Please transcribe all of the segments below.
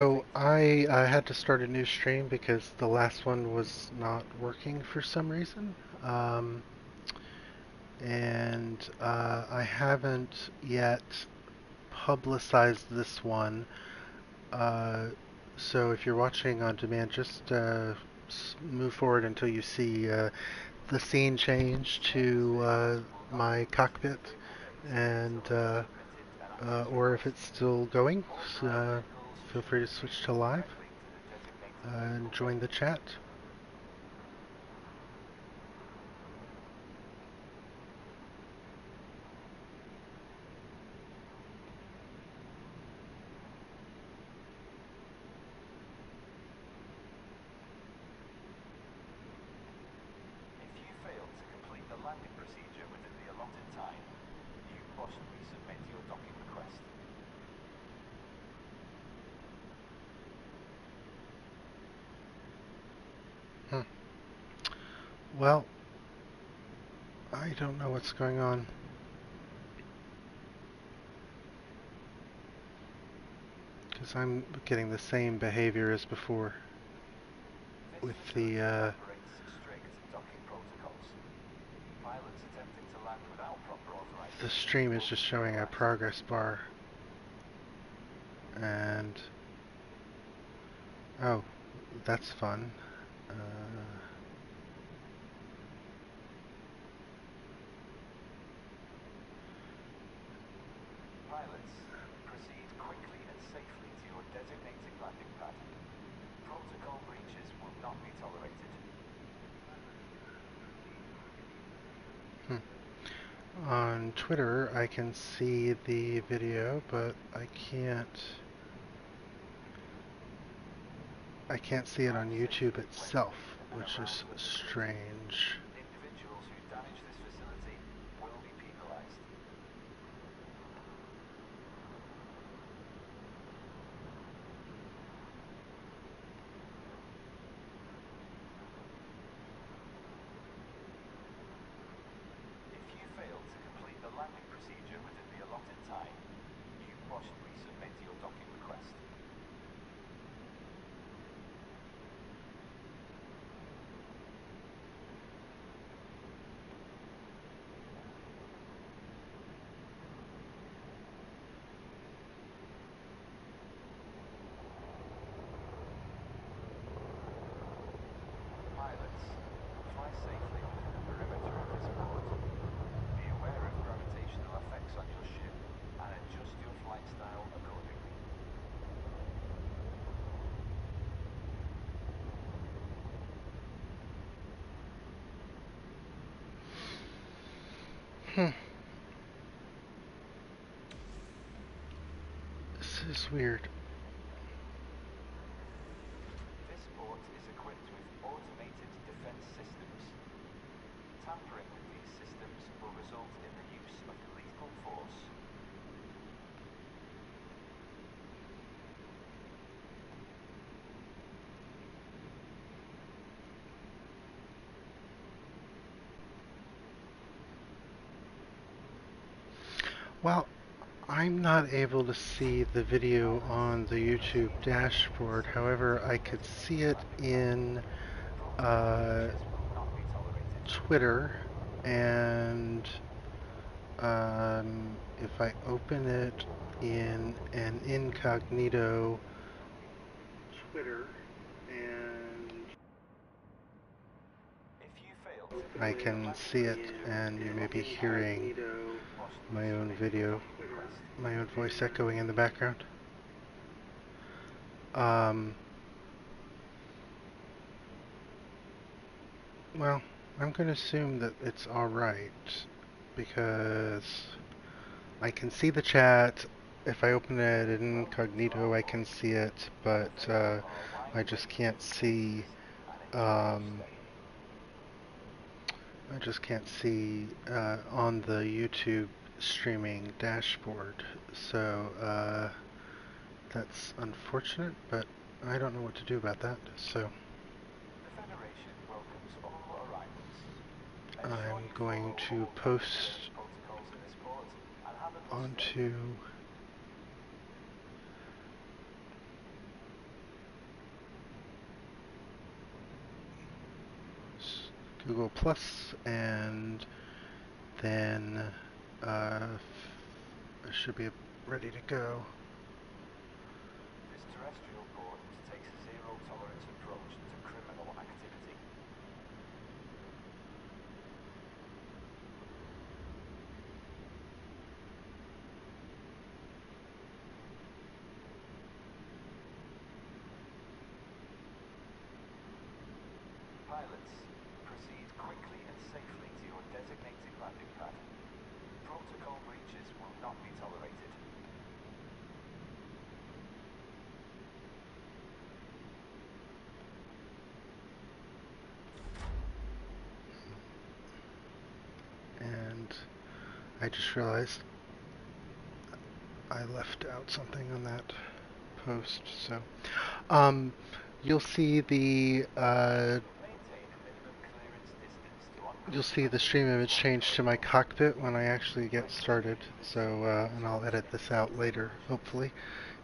So I had to start a new stream because the last one was not working for some reason. Um, and I haven't yet publicized this one. Uh, so if you're watching on demand, just move forward until you see the scene change to my cockpit, and or if it's still going, uh, feel free to switch to live and join the chat. Hmm. Well, I don't know what's going on. Because I'm getting the same behavior as before with the stream is just showing a progress bar. And oh, that's fun. Uh, hmm. On Twitter, I can see the video, but I can't see it on YouTube itself, which is strange. Hmm. This is weird. Well, I'm not able to see the video on the YouTube dashboard. However, I could see it in uh, Twitter, and if I open it in an incognito Twitter, and I can see it, and you may be hearing my own video, my own voice echoing in the background. Um, well, I'm going to assume that it's alright, because I can see the chat. If I open it in incognito, I can see it, but I just can't see. Um, I just can't see on the YouTube streaming dashboard. So that's unfortunate, but I don't know what to do about that. So I'm going to post onto Google Plus, and then I should be ready to go. This terrestrial port takes a zero-tolerance approach to criminal activity. Pilots, proceed quickly and safely to your designated landing pad. Protocol breaches will not be tolerated. And I just realized I left out something on that post, so you'll see the stream image change to my cockpit when I actually get started. So and I'll edit this out later, hopefully,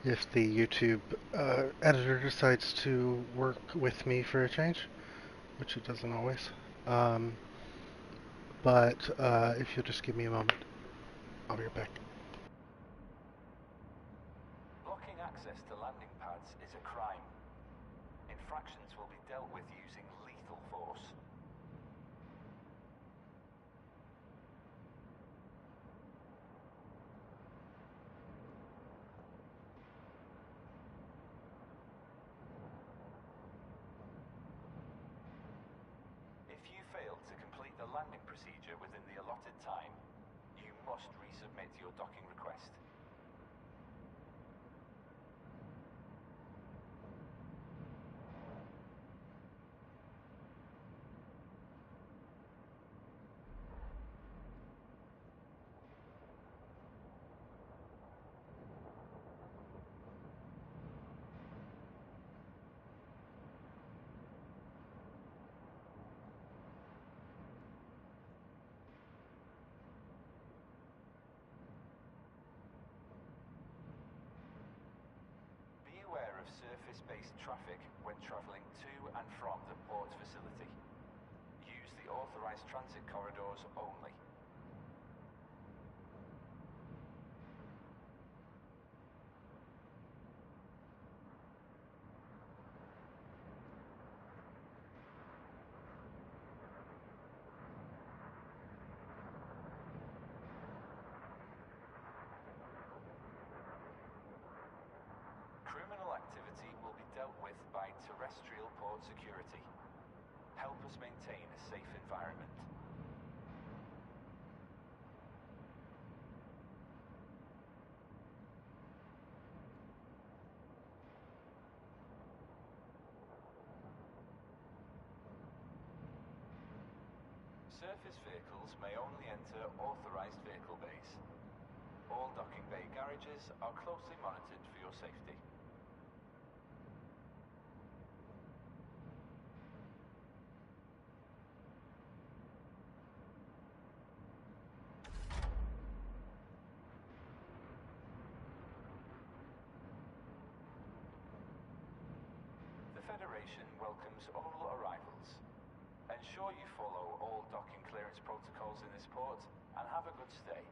if the YouTube editor decides to work with me for a change, which it doesn't always. But if you'll just give me a moment, I'll be right back. Blocking access to landing pads is a crime. Infractions will be dealt with using lethal force. If you fail to complete the landing procedure within the allotted time, you must resubmit your docking request. Beware of surface-based traffic when travelling to and from the port facility. Use the authorised transit corridors only. Criminal activity will be dealt with by terrestrial port security. Help us maintain a safe environment. Surface vehicles may only enter authorised vehicle bays. All docking bay garages are closely monitored for your safety. The Federation welcomes all arrivals. Ensure you follow all docking clearance protocols in this port and have a good stay.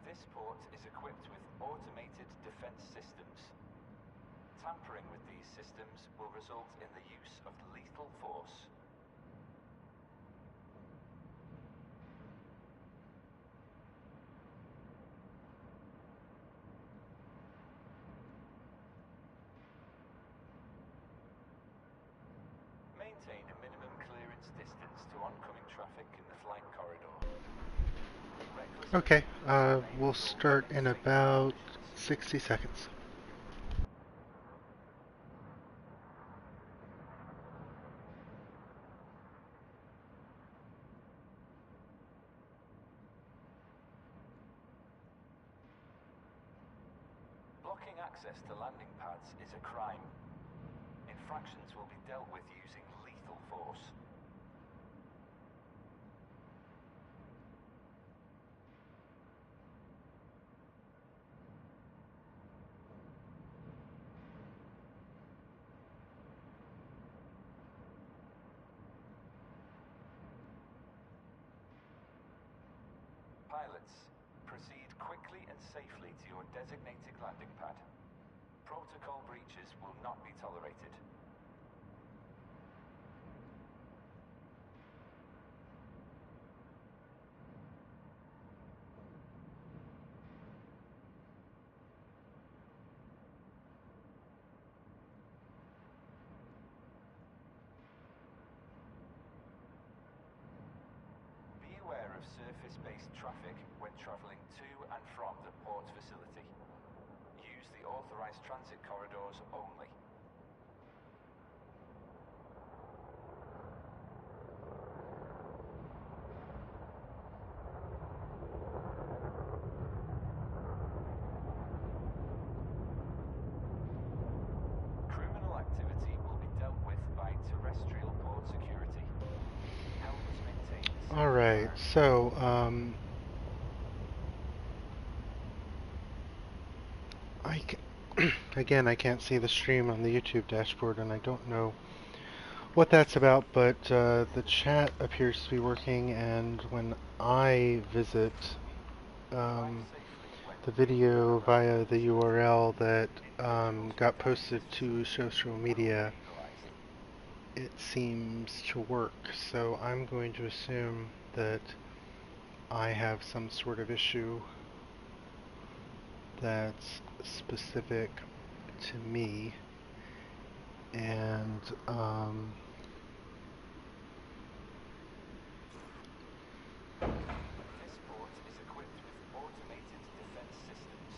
This port is equipped with automated defense systems. Tampering with these systems will result in the use of lethal force. Maintain a minimum clearance distance to oncoming traffic in the flight corridor. Okay, we'll start in about 60 seconds. Blocking access to landing pads is a crime. fractions will be dealt with using lethal force. Pilots, proceed quickly and safely to your designated landing pad. Protocol breaches will not be tolerated. Be aware of surface-based traffic when traveling to and from the port facility. Use the authorized transit corridors only. Criminal activity will be dealt with by terrestrial port security. Help us maintain the All right, so again, I can't see the stream on the YouTube dashboard, and I don't know what that's about, but the chat appears to be working, and when I visit the video via the URL that got posted to social media, it seems to work. So I'm going to assume that I have some sort of issue that's specific to me, and This port is equipped with automated defense systems.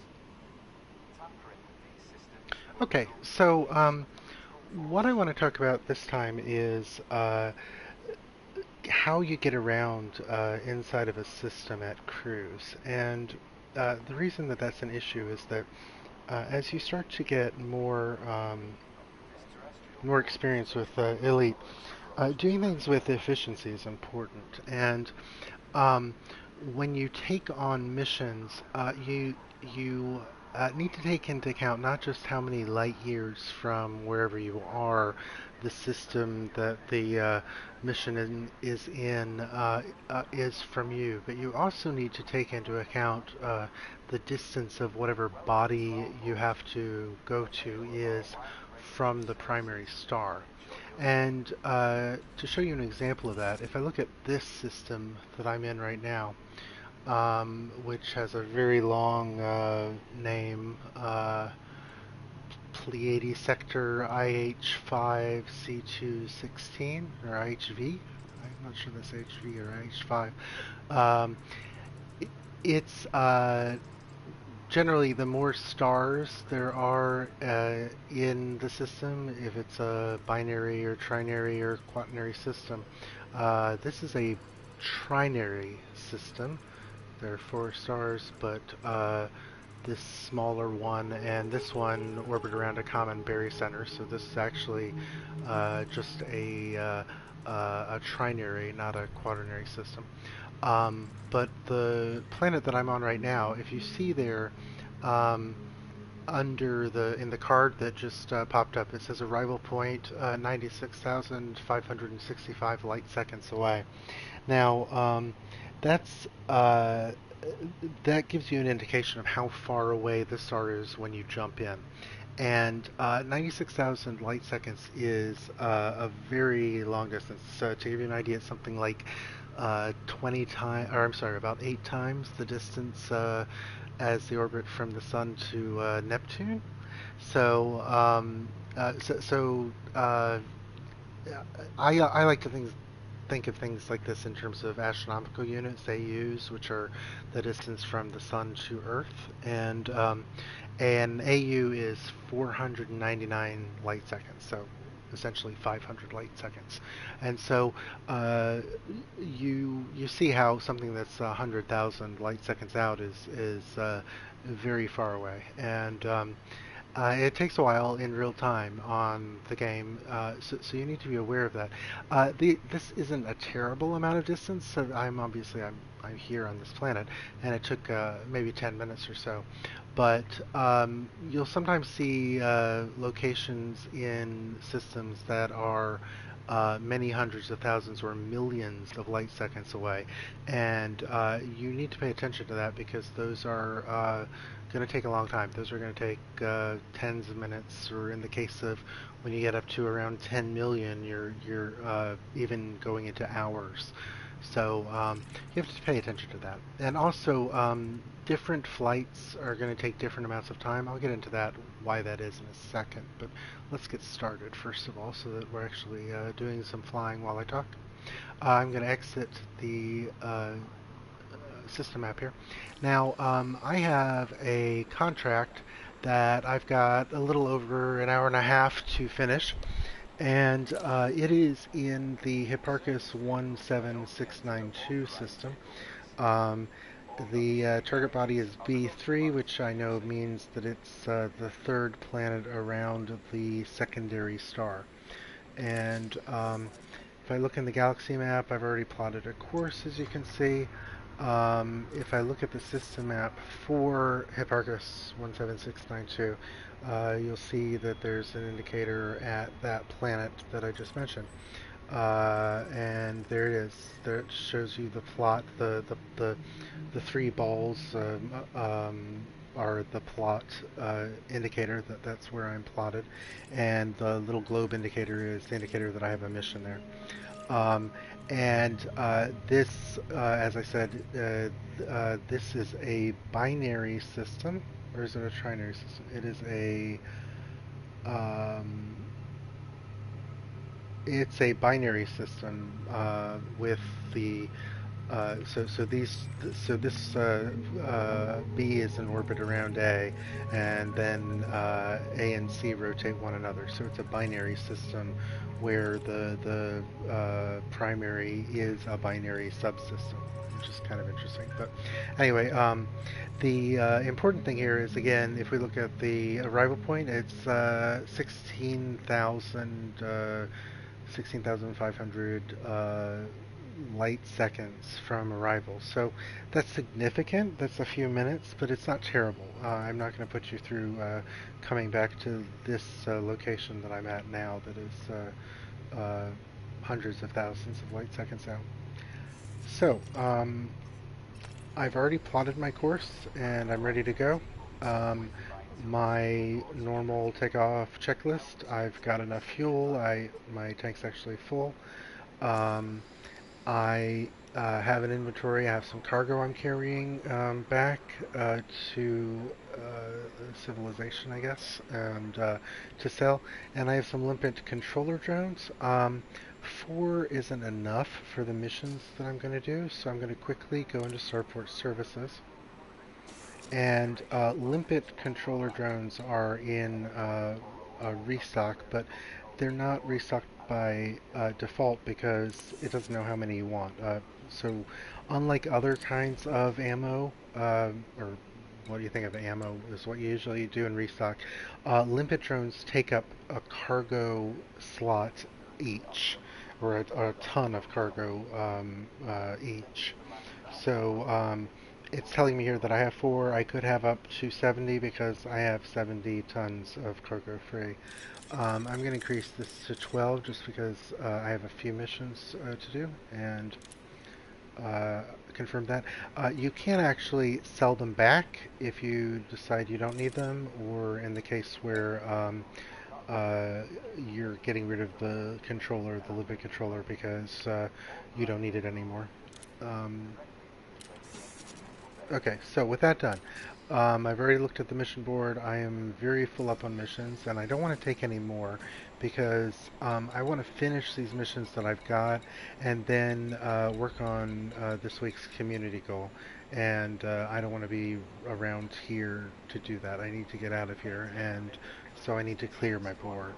Tampering with these systems will okay, result so in what I want to talk about this time is how you get around inside of a system at cruise. And the reason that that's an issue is that as you start to get more experience with Elite, doing things with efficiency is important. And um, when you take on missions, you need to take into account not just how many light years from wherever you are, the system that the is in is from you, but you also need to take into account the distance of whatever body you have to go to is from the primary star. And to show you an example of that, if I look at this system that I'm in right now, which has a very long name, Pleiades sector IH5C216, or IHV. I'm not sure that's HV or IH5. Um, it's generally the more stars there are in the system, if it's a binary or trinary or quaternary system. This is a trinary system. There are four stars, but this smaller one and this one orbit around a common barycenter. So this is actually just a trinary, not a quaternary system. But the planet that I'm on right now, if you see there, um, in the card that just popped up, it says arrival point 96,565 light seconds away. Now, that's that gives you an indication of how far away the star is when you jump in. And 96,000 light seconds is a very long distance. So to give you an idea, it's something like 20 times, or I'm sorry, about 8 times the distance as the orbit from the Sun to Neptune. So, I like to think of things like this in terms of astronomical units, AUs, which are the distance from the Sun to Earth, and an AU is 499 light seconds, so essentially 500 light seconds. And so you see how something that's 100,000 light seconds out is very far away, and It takes a while in real time on the game, so you need to be aware of that. This isn't a terrible amount of distance, so I'm here on this planet, and it took maybe 10 minutes or so. But you'll sometimes see locations in systems that are many hundreds of thousands or millions of light seconds away, and you need to pay attention to that because those are going to take a long time. Those are going to take tens of minutes, or in the case of when you get up to around 10 million, you're even going into hours. So you have to pay attention to that. And also, different flights are going to take different amounts of time. I'll get into that, why that is in a second. But let's get started first of all, so that we're actually doing some flying while I talk. I'm going to exit the system map here. Now, I have a contract that I've got a little over an hour and a half to finish, and it is in the Hipparcos 17692 system. Um, the target body is B3, which I know means that it's the third planet around the secondary star. And if I look in the galaxy map, I've already plotted a course, as you can see. If I look at the system map for Hipparcos 17692, you'll see that there's an indicator at that planet that I just mentioned. And there it is. There it shows you the plot. The three balls are the plot indicator. That's where I'm plotted, and the little globe indicator is the indicator that I have a mission there. Um, and this, as I said, this is a binary system, or is it a trinary system? It is a um, it's a binary system with the so this B is in orbit around A, and then A and C rotate one another. So it's a binary system where the primary is a binary subsystem, which is kind of interesting. But anyway, the important thing here is, again, if we look at the arrival point, it's 16,500 light seconds from arrival. So that's significant. That's a few minutes, but it's not terrible. I'm not going to put you through coming back to this location that I'm at now that is hundreds of thousands of light seconds out. So I've already plotted my course and I'm ready to go. Um, my normal takeoff checklist, I've got enough fuel. My tank's actually full. Um, I have an inventory. I have some cargo I'm carrying back to civilization, I guess, and to sell. And I have some limpet controller drones. Four isn't enough for the missions that I'm going to do, so I'm going to quickly go into Starport Services. And limpet controller drones are in a restock, but they're not restocked by default because it doesn't know how many you want. So unlike other kinds of ammo, or what do you think of ammo is what you usually do in restock, limpet drones take up a cargo slot each, or a ton of cargo each. So it's telling me here that I have four. I could have up to 70 because I have 70 tons of cargo free. I'm going to increase this to 12 just because I have a few missions to do, and confirm that. You can actually sell them back if you decide you don't need them, or in the case where you're getting rid of the controller, the Libet controller, because you don't need it anymore. Um, Okay, so with that done, I've already looked at the mission board. I am very full up on missions, and I don't want to take any more because I want to finish these missions that I've got and then work on this week's community goal. And I don't want to be around here to do that. I need to get out of here, and so I need to clear my board.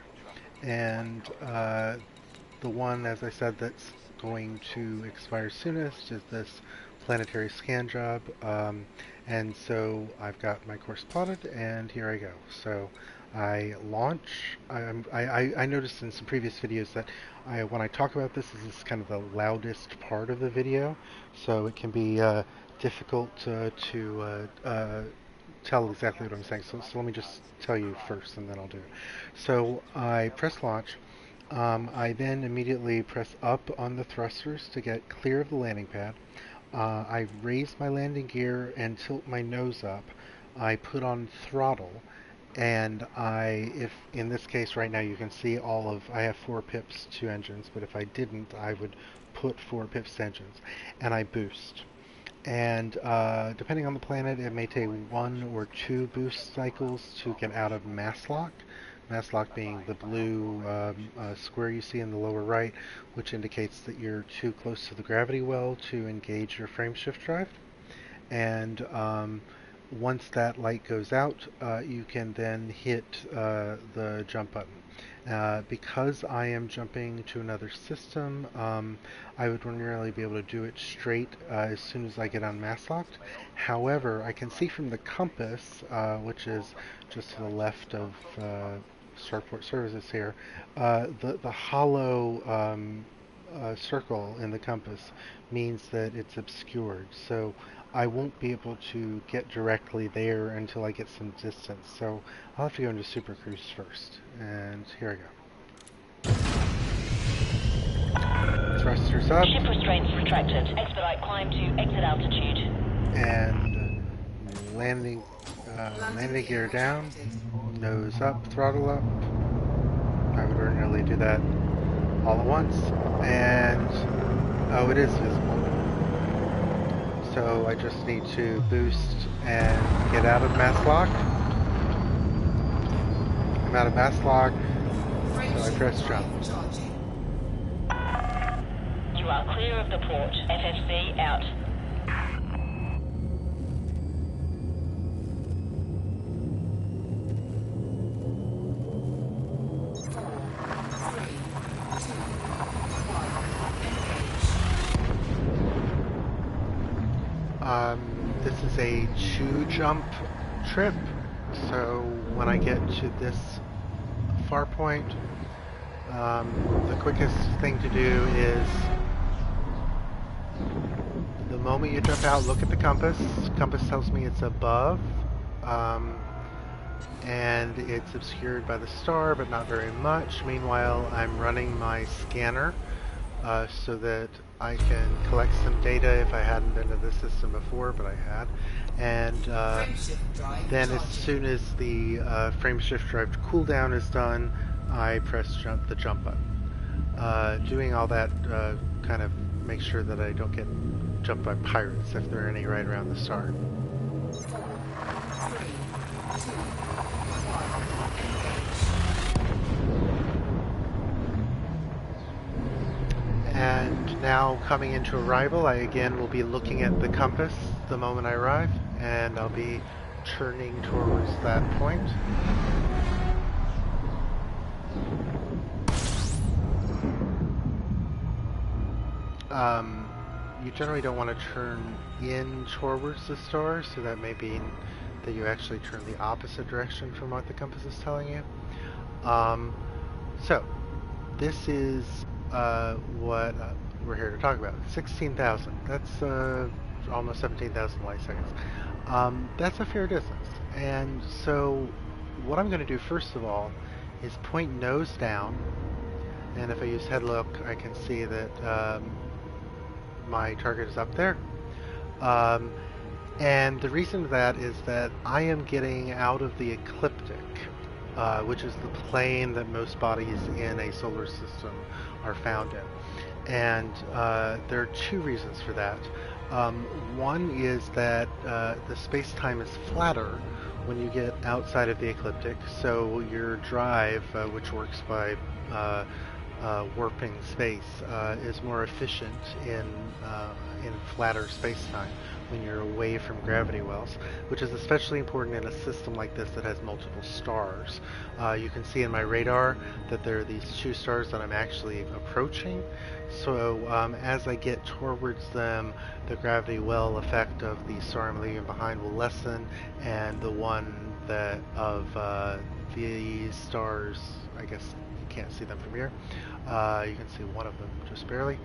And the one, as I said, that's going to expire soonest is this planetary scan job, And so I've got my course plotted, and here I go. So I launch. I noticed in some previous videos that when I talk about this is kind of the loudest part of the video, so it can be difficult to tell exactly what I'm saying. So let me just tell you first, and then I'll do it. So I press launch. I then immediately press up on the thrusters to get clear of the landing pad. I raise my landing gear and tilt my nose up. I put on throttle, and if in this case right now you can see I have 4 pips to engines, but if I didn't, I would put 4 pips to engines, and I boost. And depending on the planet, it may take 1 or 2 boost cycles to get out of mass lock. Mass lock being the blue square you see in the lower right, which indicates that you're too close to the gravity well to engage your frame shift drive. And once that light goes out, you can then hit the jump button. Because I am jumping to another system, I would ordinarily be able to do it straight as soon as I get on mass locked. However, I can see from the compass, which is just to the left of Starport Services here, the hollow circle in the compass means that it's obscured. So I won't be able to get directly there until I get some distance. So I'll have to go into Super Cruise first. And here I go. Thrusters up. Ship restraints retracted. Expedite climb to exit altitude. And landing gear down. Nose up, throttle up. I would ordinarily do that all at once. And oh, it is visible. So I just need to boost and get out of mass lock. I'm out of mass lock, so I press jump. You are clear of the port. FFC out. This is a 2-jump trip, so when I get to this far point, the quickest thing to do is the moment you jump out, look at the compass. Compass tells me it's above, and it's obscured by the star, but not very much. Meanwhile, I'm running my scanner so that I can collect some data if I hadn't been to this system before, but I had. And then as soon as the frame shift drive cooldown is done, I press the jump button. Doing all that kind of makes sure that I don't get jumped by pirates if there are any right around the star. And now coming into arrival, I again will be looking at the compass the moment I arrive, and I'll be turning towards that point. You generally don't want to turn in towards the star, so that may mean that you actually turn the opposite direction from what the compass is telling you. So, this is what we're here to talk about. 16,000. That's almost 17,000 light seconds. That's a fair distance. And so, what I'm going to do first of all is point nose down. And if I use head look, I can see that my target is up there. And the reason for that is that I am getting out of the ecliptic, which is the plane that most bodies in a solar system are found in. And there are 2 reasons for that. One is that the space-time is flatter when you get outside of the ecliptic, so your drive, which works by warping space, is more efficient in flatter space-time. when you're away from gravity wells, which is especially important in a system like this that has multiple stars. You can see in my radar that there are these two stars that I'm actually approaching. So as I get towards them, the gravity well effect of the star I'm leaving behind will lessen, and the one that of these stars, I guess you can't see them from here. You can see one of them just barely.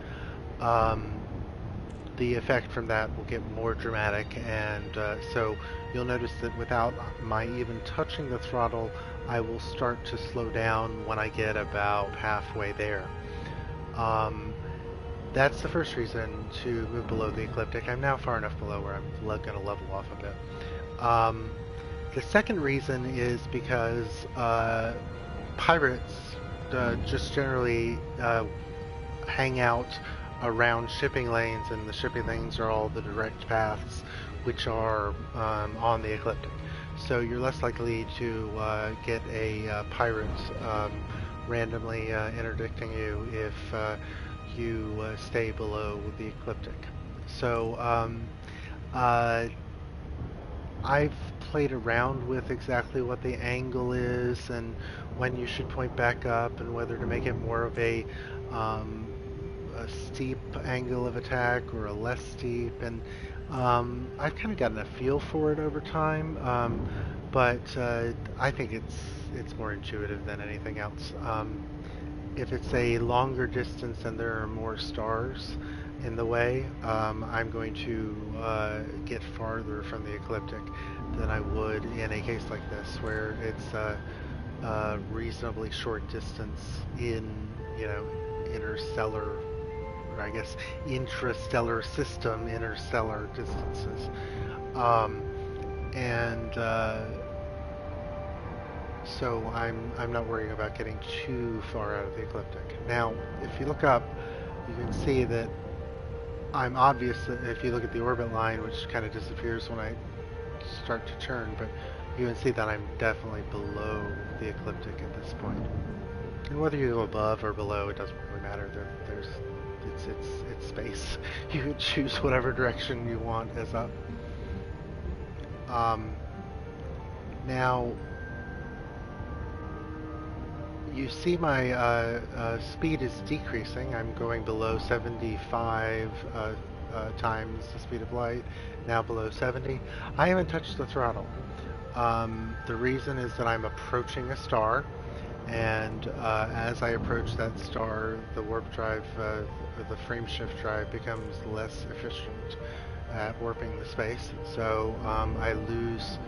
The effect from that will get more dramatic, and so you'll notice that without my even touching the throttle, I will start to slow down when I get about halfway there. That's the first reason to move below the ecliptic. I'm now far enough below where I'm going to level off a bit. The second reason is because pirates just generally hang out around shipping lanes, and the shipping lanes are all the direct paths which are on the ecliptic. So you're less likely to get a pirate randomly interdicting you if you stay below the ecliptic. So I've played around with exactly what the angle is and when you should point back up and whether to make it more of a steep angle of attack or a less steep, and I've kind of gotten a feel for it over time, but I think it's more intuitive than anything else. If it's a longer distance and there are more stars in the way, I'm going to get farther from the ecliptic than I would in a case like this, where it's a reasonably short distance in, interstellar, or I guess intrastellar system, interstellar distances. So I'm not worrying about getting too far out of the ecliptic. Now, if you look up, you can see that I'm obvious that if you look at the orbit line, which kind of disappears when I start to turn, but you can see that I'm definitely below the ecliptic at this point. And whether you go above or below, it doesn't really matter. It's space. You can choose whatever direction you want as up. Now, you see my speed is decreasing. I'm going below 75 times the speed of light, now below 70. I haven't touched the throttle. The reason is that I'm approaching a star, and as I approach that star, the warp drive, the frame shift drive becomes less efficient at warping the space, so I lose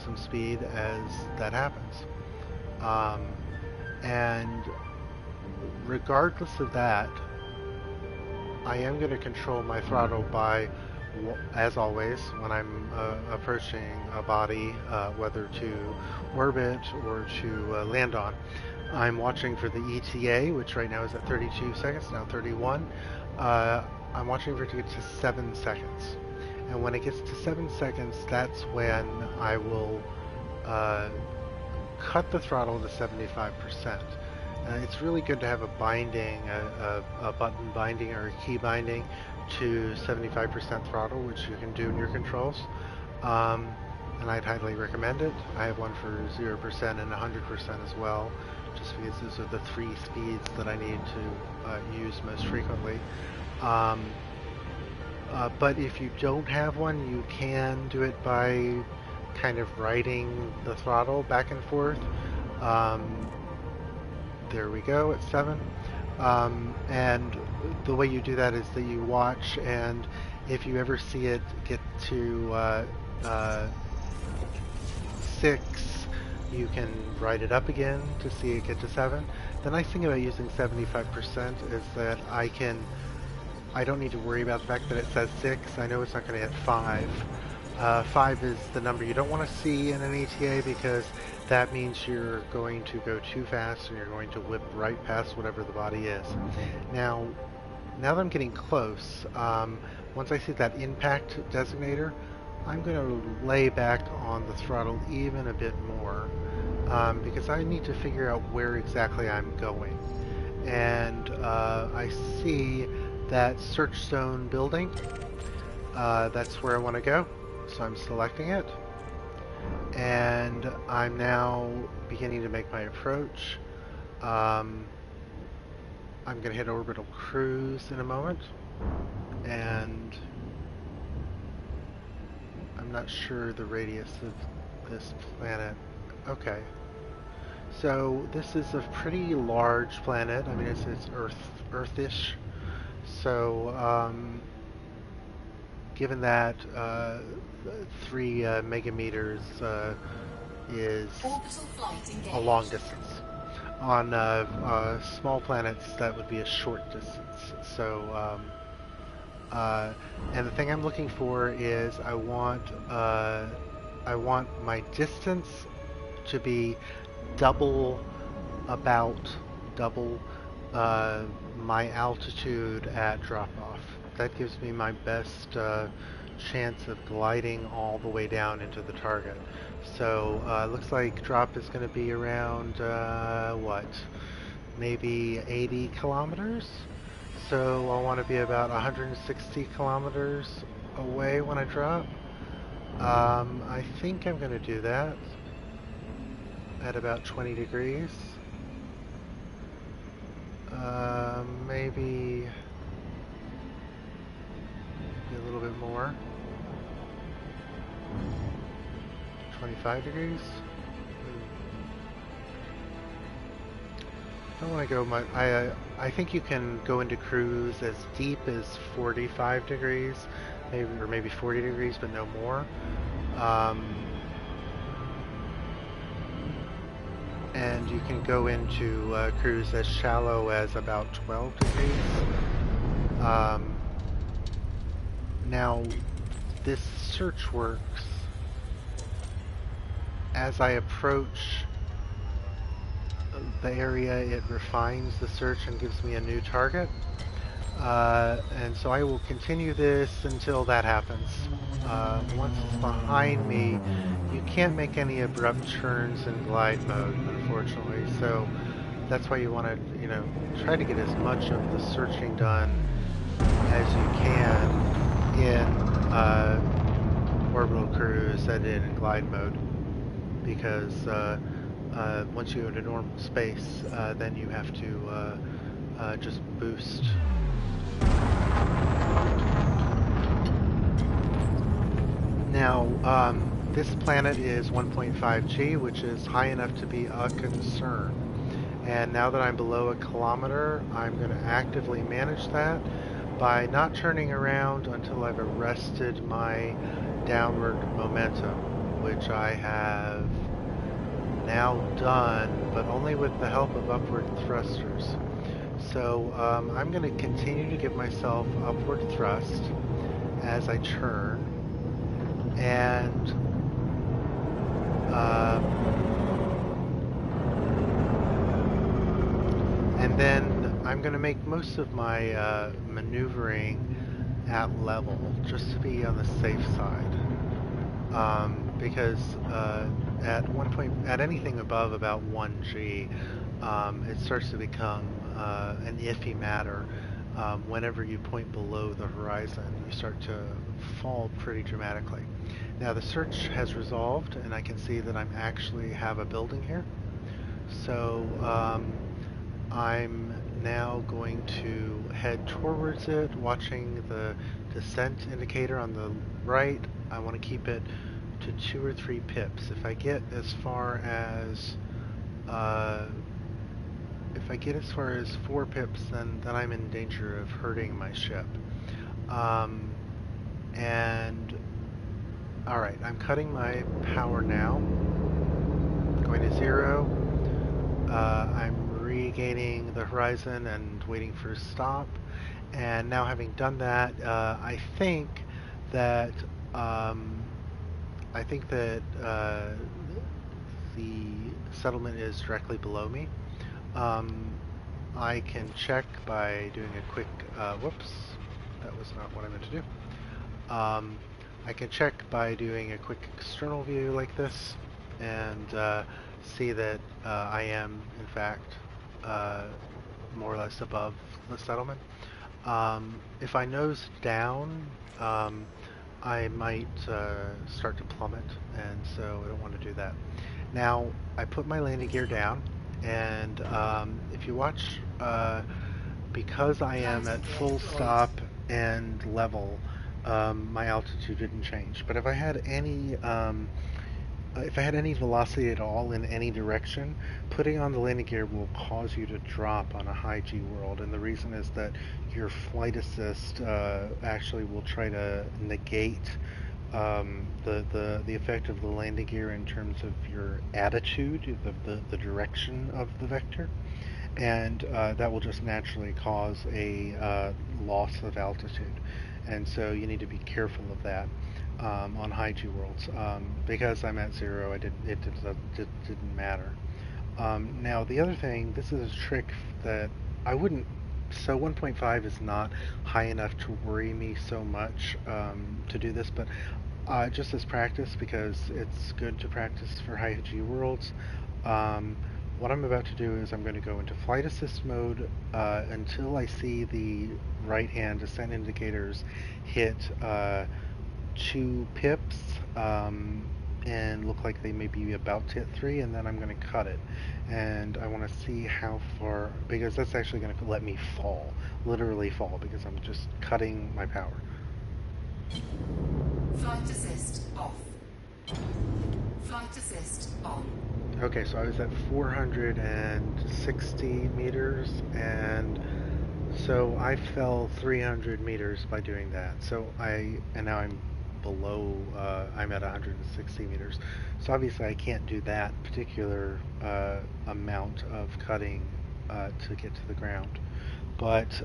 some speed as that happens. And regardless of that, I am going to control my throttle by, as always, when I'm approaching a body, whether to orbit or to land on. I'm watching for the ETA, which right now is at 32 seconds, now 31. I'm watching for it to get to 7 seconds. And when it gets to 7 seconds, that's when I will cut the throttle to 75%. It's really good to have a binding, a button binding or a key binding to 75% throttle, which you can do in your controls. And I'd highly recommend it. I have one for 0% and 100% as well, just because those are the three speeds that I need to use most frequently. But if you don't have one, you can do it by kind of riding the throttle back and forth. There we go at 7. And the way you do that is that you watch, and if you ever see it get to 6, you can ride it up again to see it get to 7. The nice thing about using 75% is that I don't need to worry about the fact that it says 6. I know it's not going to hit 5. 5 is the number you don't want to see in an ETA, because that means you're going to go too fast and you're going to whip right past whatever the body is. Now that I'm getting close, once I see that impact designator, I'm going to lay back on the throttle even a bit more, because I need to figure out where exactly I'm going. And I see that search zone building. That's where I want to go, so I'm selecting it. And I'm now beginning to make my approach. I'm going to hit orbital cruise in a moment, and I'm not sure the radius of this planet. Okay. So this is a pretty large planet. I mean, it's Earth-ish. So, given that 3 megameters is a long distance. On small planets, that would be a short distance. So, and the thing I'm looking for is I want my distance to be about double my altitude at drop-off. That gives me my best chance of gliding all the way down into the target. So looks like drop is going to be around what? Maybe 80 kilometers? So I'll want to be about 160 kilometers away when I drop. I think I'm going to do that at about 20 degrees. Maybe a little bit more. 25 degrees. I don't want to go much. I think you can go into cruise as deep as 45 degrees, maybe 40 degrees, but no more. And you can go into cruise as shallow as about 12 degrees. Now, this search works as I approach the area. It refines the search and gives me a new target. And so I will continue this until that happens. Once it's behind me, you can't make any abrupt turns in glide mode, unfortunately. So that's why you want to, try to get as much of the searching done as you can in orbital cruise and in glide mode, because once you go to normal space, then you have to just boost. Now, this planet is 1.5 G, which is high enough to be a concern. And now that I'm below a kilometer, I'm going to actively manage that by not turning around until I've arrested my downward momentum, which I have now done, but only with the help of upward thrusters. So I'm going to continue to give myself upward thrust as I turn, and then I'm going to make most of my maneuvering at level, just to be on the safe side, because at anything above about 1G, it starts to become an iffy matter. Whenever you point below the horizon, you start to fall pretty dramatically. Now the search has resolved, and I can see that I actually have a building here. So I'm now going to head towards it, watching the descent indicator on the right. I want to keep it to 2 or 3 pips. If I get as far as 4 pips, then I'm in danger of hurting my ship. And alright, I'm cutting my power now, going to 0. I'm regaining the horizon and waiting for a stop. And now, having done that, I think that the settlement is directly below me. I can check by doing a quick, whoops, that was not what I meant to do. I can check by doing a quick external view like this, and see that I am, in fact, more or less above the settlement. If I nose down, I might start to plummet, and so I don't want to do that. Now, I put my landing gear down, and if you watch, because I am at full stop and level, my altitude didn't change. But if I had any velocity at all in any direction, putting on the landing gear will cause you to drop on a high G world, and the reason is that your flight assist actually will try to negate the effect of the landing gear in terms of your attitude, the direction of the vector, and that will just naturally cause a loss of altitude, and so you need to be careful of that on high G worlds. Because I'm at zero, it didn't matter. Now the other thing, this is a trick that I wouldn't. So 1.5 is not high enough to worry me so much to do this, but just as practice, because it's good to practice for high G worlds. What I'm about to do is I'm going to go into flight assist mode until I see the right hand descent indicators hit 2 pips and look like they may be about to hit 3, and then I'm going to cut it. And I want to see how far, because that's actually going to let me fall, literally fall, because I'm just cutting my power. Flight assist off. Flight assist on. Okay, so I was at 460 meters, and so I fell 300 meters by doing that. And now I'm below, I'm at 160 meters. So obviously I can't do that particular amount of cutting to get to the ground. But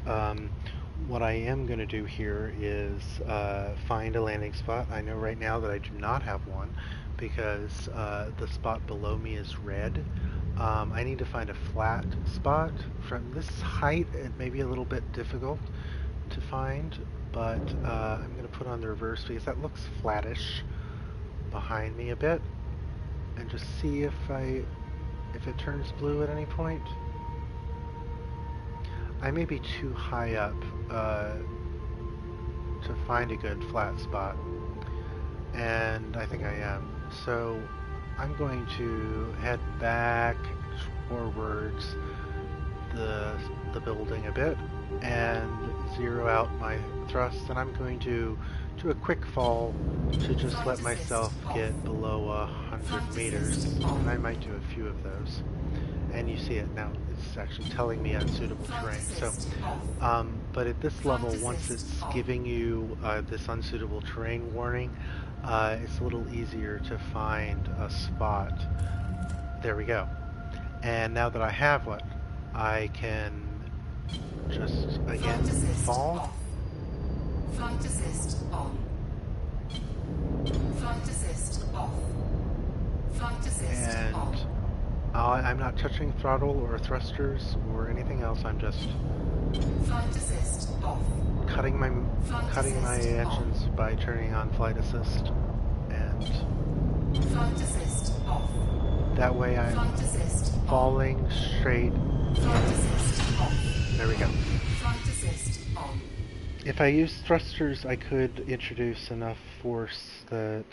what I am going to do here is find a landing spot. I know right now that I do not have one because the spot below me is red. I need to find a flat spot. From this height, it may be a little bit difficult to find, but I'm going to put on the reverse because that looks flattish behind me a bit, and just see if it turns blue at any point. I may be too high up to find a good flat spot, and I think I am. So I'm going to head back towards the building a bit and zero out my thrust, and I'm going to do a quick fall to just let myself get below 100 meters, and I might do a few of those. And you see it now, it's actually telling me unsuitable terrain. So, but at this level, once it's giving you this unsuitable terrain warning, it's a little easier to find a spot. There we go. And now that I have one, I can just again fall. Flight assist on. Flight assist off. Flight assist on. I'm not touching throttle or thrusters or anything else. I'm just flight assist off. Cutting my engines by turning on flight assist, and flight assist off. That way I'm falling straight. Flight assist off. There we go. Flight assist on. If I use thrusters, I could introduce enough force that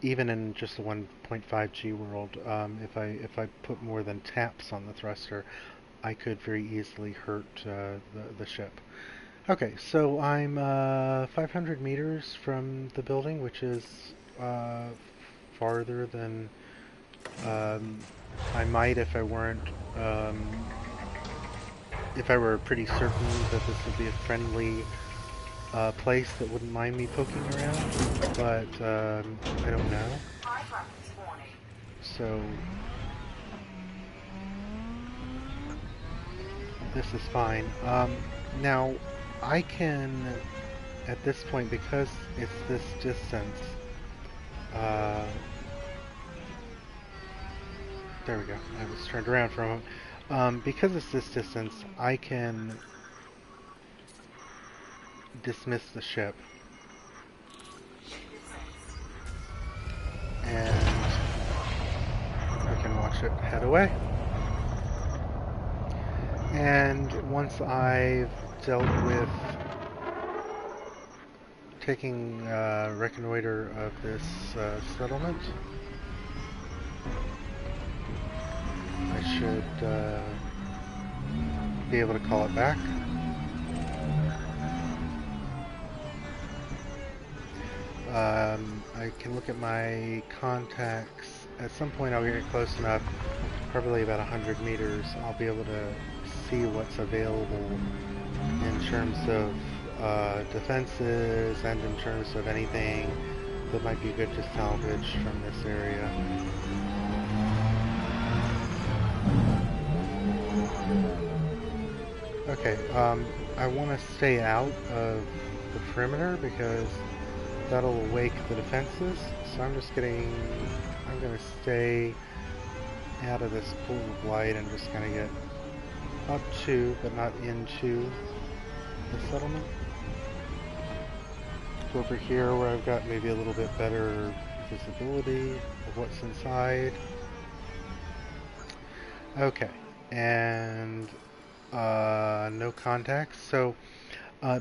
even in just the 1.5 G world, if I put more than taps on the thruster, I could very easily hurt the ship. Okay, so I'm 500 meters from the building, which is farther than I might if I weren't. If I were pretty certain that this would be a friendly place that wouldn't mind me poking around, but I don't know. So this is fine. Now I can, at this point, because it's this distance, there we go, I was turned around for a moment. Because it's this distance, I can dismiss the ship. And I can watch it head away. And once I've dealt with taking reconnoiter of this settlement. I should be able to call it back. I can look at my contacts. At some point I'll get close enough, probably about 100 meters, I'll be able to see what's available in terms of defenses and in terms of anything that might be good to salvage from this area. Okay, I want to stay out of the perimeter because that'll awake the defenses, so I'm going to stay out of this pool of light and just kind of get up to, but not into, the settlement. Over here where I've got maybe a little bit better visibility of what's inside. Okay, and no contacts. So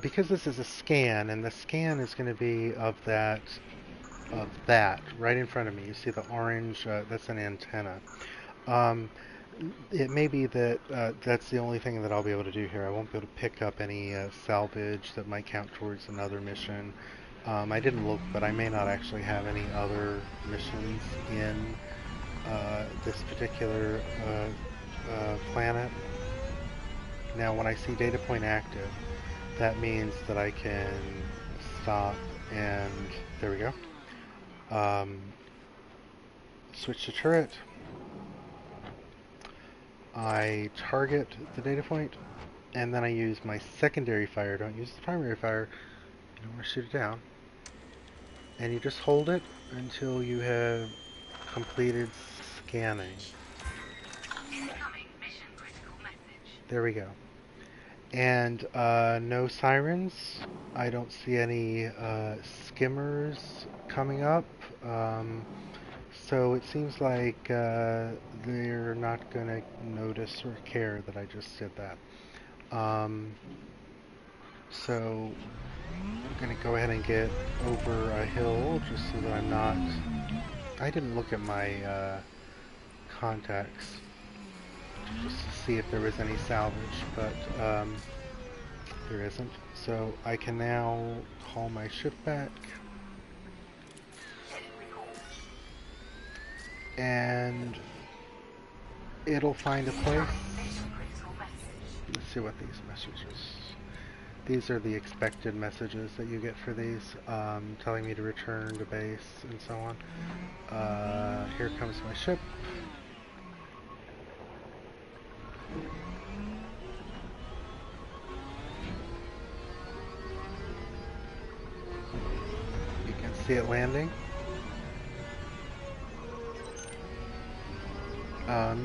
because this is a scan, and the scan is going to be of that right in front of me. You see the orange, that's an antenna. It may be that that's the only thing that I'll be able to do here. I won't be able to pick up any salvage that might count towards another mission. I didn't look, but I may not actually have any other missions in this particular planet. Now, when I see data point active, that means that I can stop and there we go. Switch to turret. I target the data point, and then I use my secondary fire. Don't use the primary fire. You don't want to shoot it down. And you just hold it until you have completed scanning. Incoming mission critical message. There we go. And no sirens. I don't see any skimmers coming up. So it seems like they're not going to notice or care that I just did that. So I'm going to go ahead and get over a hill just so that I'm not... I didn't look at my contacts just to see if there was any salvage, but there isn't. So I can now call my ship back. And it'll find a place. Let's see what these messages. These are the expected messages that you get for these, telling me to return to base and so on. Here comes my ship. You can see it landing.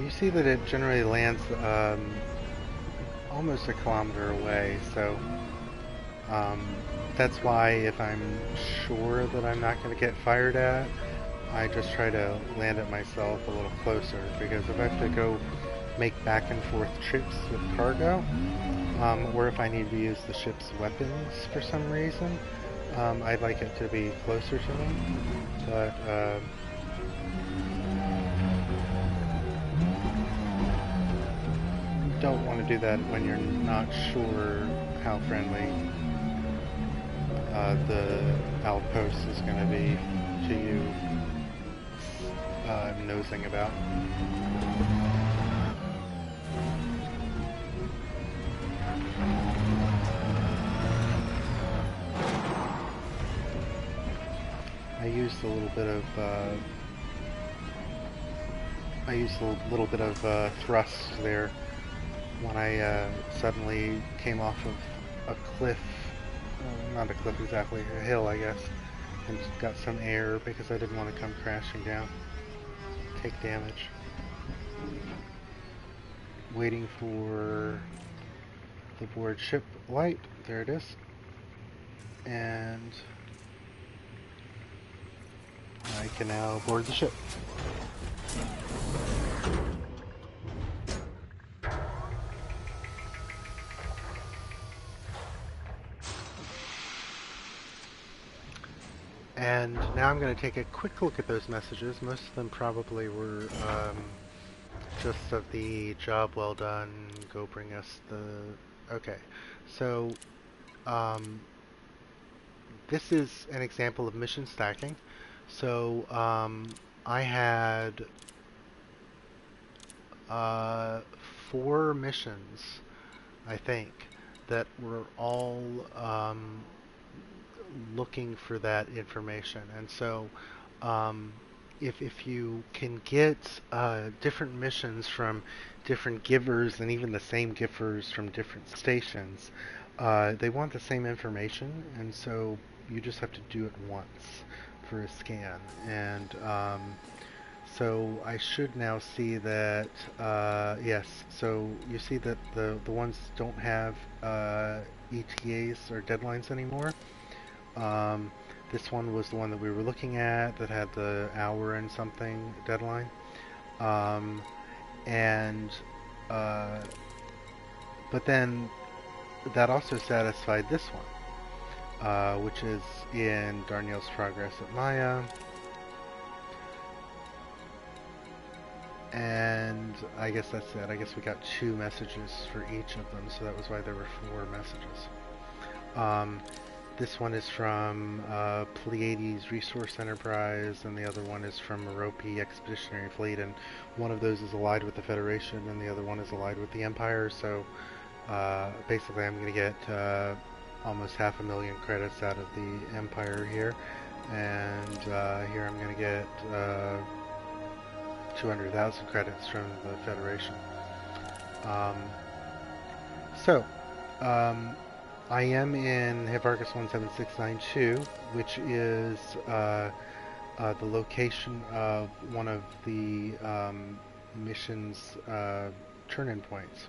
You see that it generally lands almost a kilometer away, so that's why if I'm sure that I'm not going to get fired at, I just try to land it myself a little closer, because if I have to go make back and forth trips with cargo, or if I need to use the ship's weapons for some reason, I'd like it to be closer to me, but don't want to do that when you're not sure how friendly the outpost is going to be to you nosing about. I used a little bit of thrust there when I suddenly came off of a cliff, not a cliff exactly, a hill I guess, and got some air because I didn't want to come crashing down, take damage. Waiting for the board ship light, there it is, and I can now board the ship. And now I'm going to take a quick look at those messages. Most of them probably were just of the job well done, go bring us the... Okay, so this is an example of mission stacking. So I had 4 missions, I think, that were all looking for that information. And so if you can get different missions from different givers and even the same givers from different stations, they want the same information, and so you just have to do it once for a scan. And so I should now see that, yes, so you see that the ones don't have ETAs or deadlines anymore. This one was the one that we were looking at that had the hour and something deadline. And but then that also satisfied this one, which is in Darnielle's progress at Maya. And I guess that's it. I guess we got 2 messages for each of them, so that was why there were 4 messages. This one is from Pleiades Resource Enterprise, and the other one is from Merope Expeditionary Fleet, and one of those is allied with the Federation, and the other one is allied with the Empire, so basically I'm going to get almost 500,000 credits out of the Empire here, and here I'm going to get 200,000 credits from the Federation. I am in Hipparcos 17692, which is the location of one of the mission's turn-in points.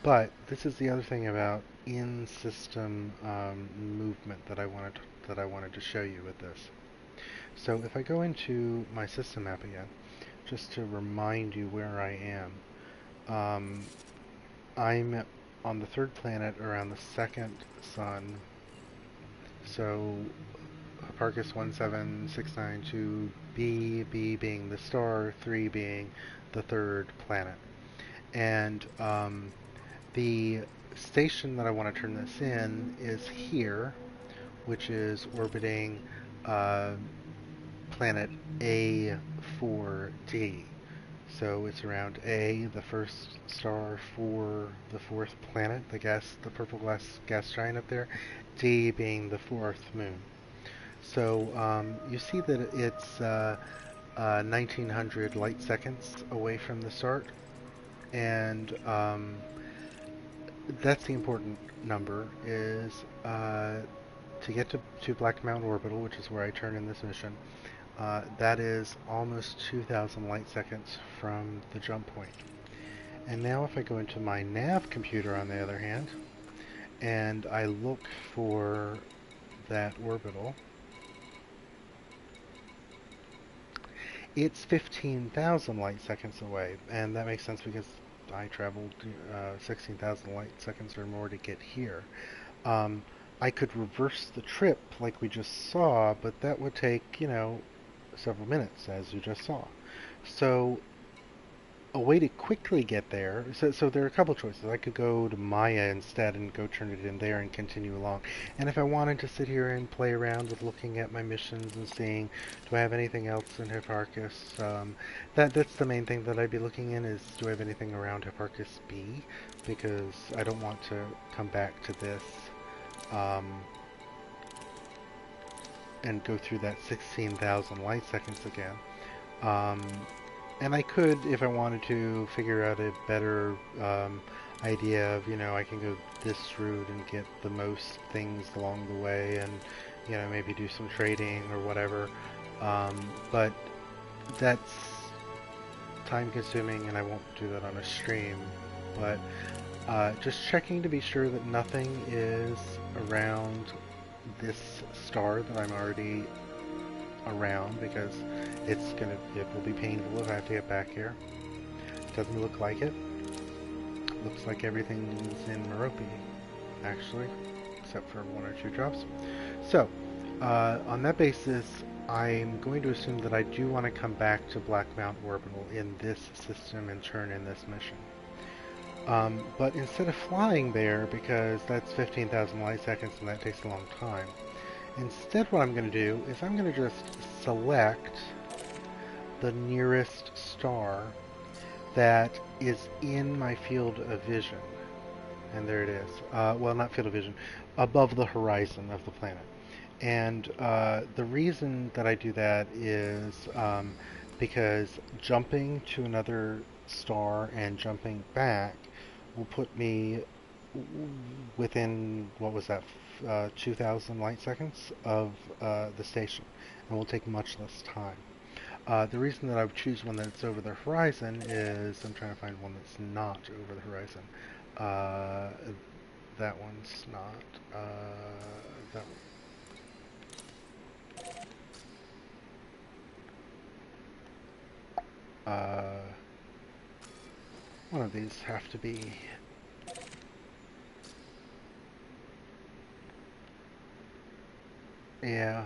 But this is the other thing about in-system movement that I wanted to show you with this. So if I go into my system map again, just to remind you where I am, I'm on the 3rd planet around the 2nd sun. So Hipparcos 17692b, B being the star, 3 being the 3rd planet. And the station that I want to turn this in is here, which is orbiting planet A4D. So it's around A, the 1st star, for the 4th planet, the purple gas giant up there, D being the 4th moon. So you see that it's 1900 light seconds away from the start, and that's the important number, is to get to Black Mountain Orbital, which is where I turn in this mission. That is almost 2,000 light seconds from the jump point. And now if I go into my nav computer, on the other hand, and I look for that orbital, it's 15,000 light seconds away. And that makes sense because I traveled 16,000 light seconds or more to get here. I could reverse the trip like we just saw, but that would take, several minutes, as you just saw. So a way to quickly get there, so there are a couple choices. I could go to Maya instead and go turn it in there and continue along. And if I wanted to sit here and play around with looking at my missions and seeing, do I have anything else in Hipparcos, that's the main thing that I'd be looking in, is do I have anything around Hipparcos B, because I don't want to come back to this and go through that 16,000 light seconds again. And I could, if I wanted to, figure out a better idea of, I can go this route and get the most things along the way, and, maybe do some trading or whatever. But that's time consuming, and I won't do that on a stream. But just checking to be sure that nothing is around this star that I'm already around, because it will be painful if I have to get back here. Doesn't look like it. Looks like everything's in Merope, actually, except for 1 or 2 drops. So On that basis, I'm going to assume that I do want to come back to Black Mount Orbital in this system and turn in this mission. But instead of flying there, because that's 15,000 light seconds and that takes a long time, instead what I'm going to do is I'm going to just select the nearest star that is in my field of vision. And there it is. Well, not field of vision, above the horizon of the planet. And the reason that I do that is because jumping to another star and jumping back will put me within, what was that, 2,000 light seconds of the station, and will take much less time. The reason that I would choose one that's over the horizon is I'm trying to find one that's not over the horizon. That one's not. That one. One of these have to be. Yeah,